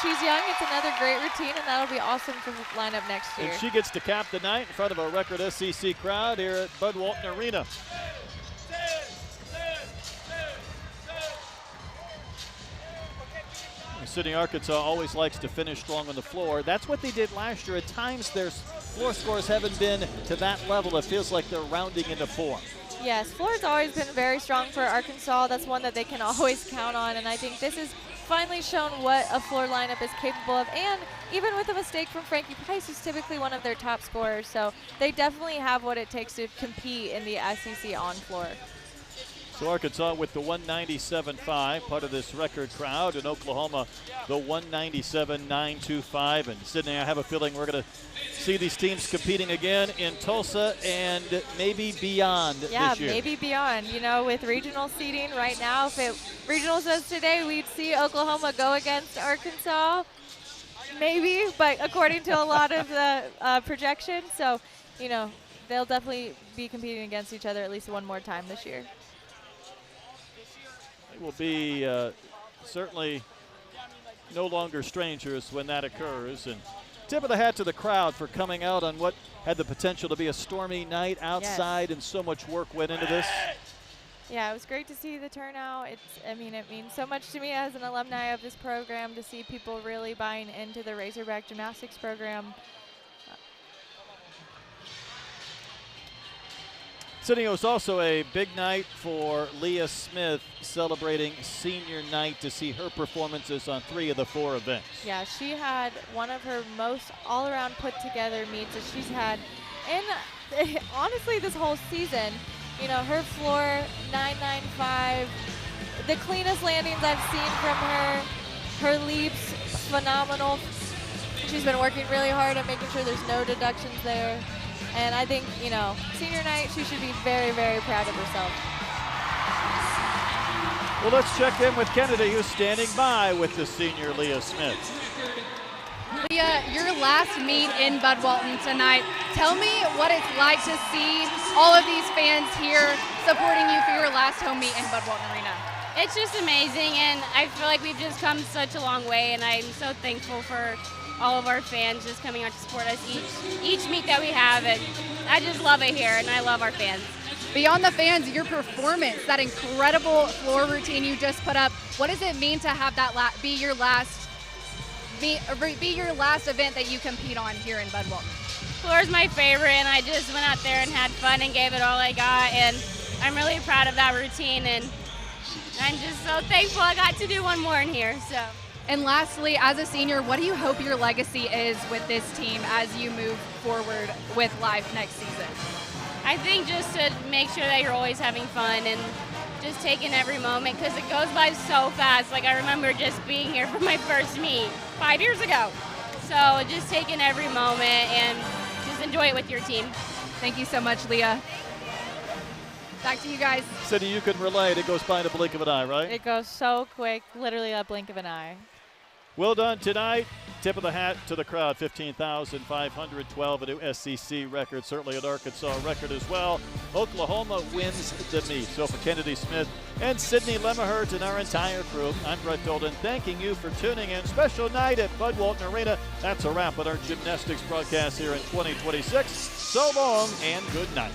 she's young, it's another great routine, and that'll be awesome for the lineup next year. And she gets to cap the night in front of a record SEC crowd here at Bud Walton Arena. Sydney, Arkansas always likes to finish strong on the floor. That's what they did last year. At times, their floor scores haven't been to that level. It feels like they're rounding into form. Yes, floor's always been very strong for Arkansas. That's one that they can always count on, and I think this has finally shown what a floor lineup is capable of, and even with a mistake from Frankie Price, who's typically one of their top scorers, so they definitely have what it takes to compete in the SEC on floor. So Arkansas with the 197.5, part of this record crowd, and Oklahoma the 197.925. And Sydney, I have a feeling we're going to see these teams competing again in Tulsa and maybe beyond this year. Yeah, maybe beyond. You know, with regional seeding right now, if regional says today, we'd see Oklahoma go against Arkansas, maybe, but according to a lot of the projections. So, you know, they'll definitely be competing against each other at least one more time this year. Will be certainly no longer strangers when that occurs. And tip of the hat to the crowd for coming out on what had the potential to be a stormy night outside, and so much work went into this. Yeah, it was great to see the turnout. It means so much to me as an alumni of this program to see people really buying into the Razorback Gymnastics program. Sydney, it was also a big night for Leah Smith, celebrating senior night, to see her performances on 3 of the 4 events. Yeah, she had one of her most all-around put-together meets that she's had in, honestly, this whole season. You know, her floor, 995, the cleanest landings I've seen from her. Her leaps, phenomenal. She's been working really hard at making sure there's no deductions there. And I think, you know, senior night, she should be very, very proud of herself. Well, let's check in with Kennedy, who's standing by with the senior Leah Smith. Leah, your last meet in Bud Walton tonight. Tell me what it's like to see all of these fans here supporting you for your last home meet in Bud Walton Arena. It's just amazing, and I feel like we've just come such a long way, and I'm so thankful for all of our fans just coming out to support us each meet that we have, and I just love it here, and I love our fans. Beyond the fans, your performance, that incredible floor routine you just put up, what does it mean to have that be your last event that you compete on here in Bud Walton? Floor is my favorite, and I just went out there and had fun and gave it all I got, and I'm really proud of that routine, and I'm just so thankful I got to do one more in here. So. And lastly, as a senior, what do you hope your legacy is with this team as you move forward with life next season? I think just to make sure that you're always having fun and just taking every moment, because it goes by so fast. Like, I remember just being here for my first meet 5 years ago. So just taking every moment and just enjoy it with your team. Thank you so much, Leah. Back to you guys. Cindy, you can relate. It goes by in a blink of an eye, right? It goes so quick, literally a blink of an eye. Well done tonight. Tip of the hat to the crowd, 15,512, a new SEC record, certainly an Arkansas record as well. Oklahoma wins the meet. So for Kennedy Smith and Sydney Lemmerhurt and our entire crew, I'm Brett Golden, thanking you for tuning in. Special night at Bud Walton Arena. That's a wrap on our gymnastics broadcast here in 2026. So long and good night.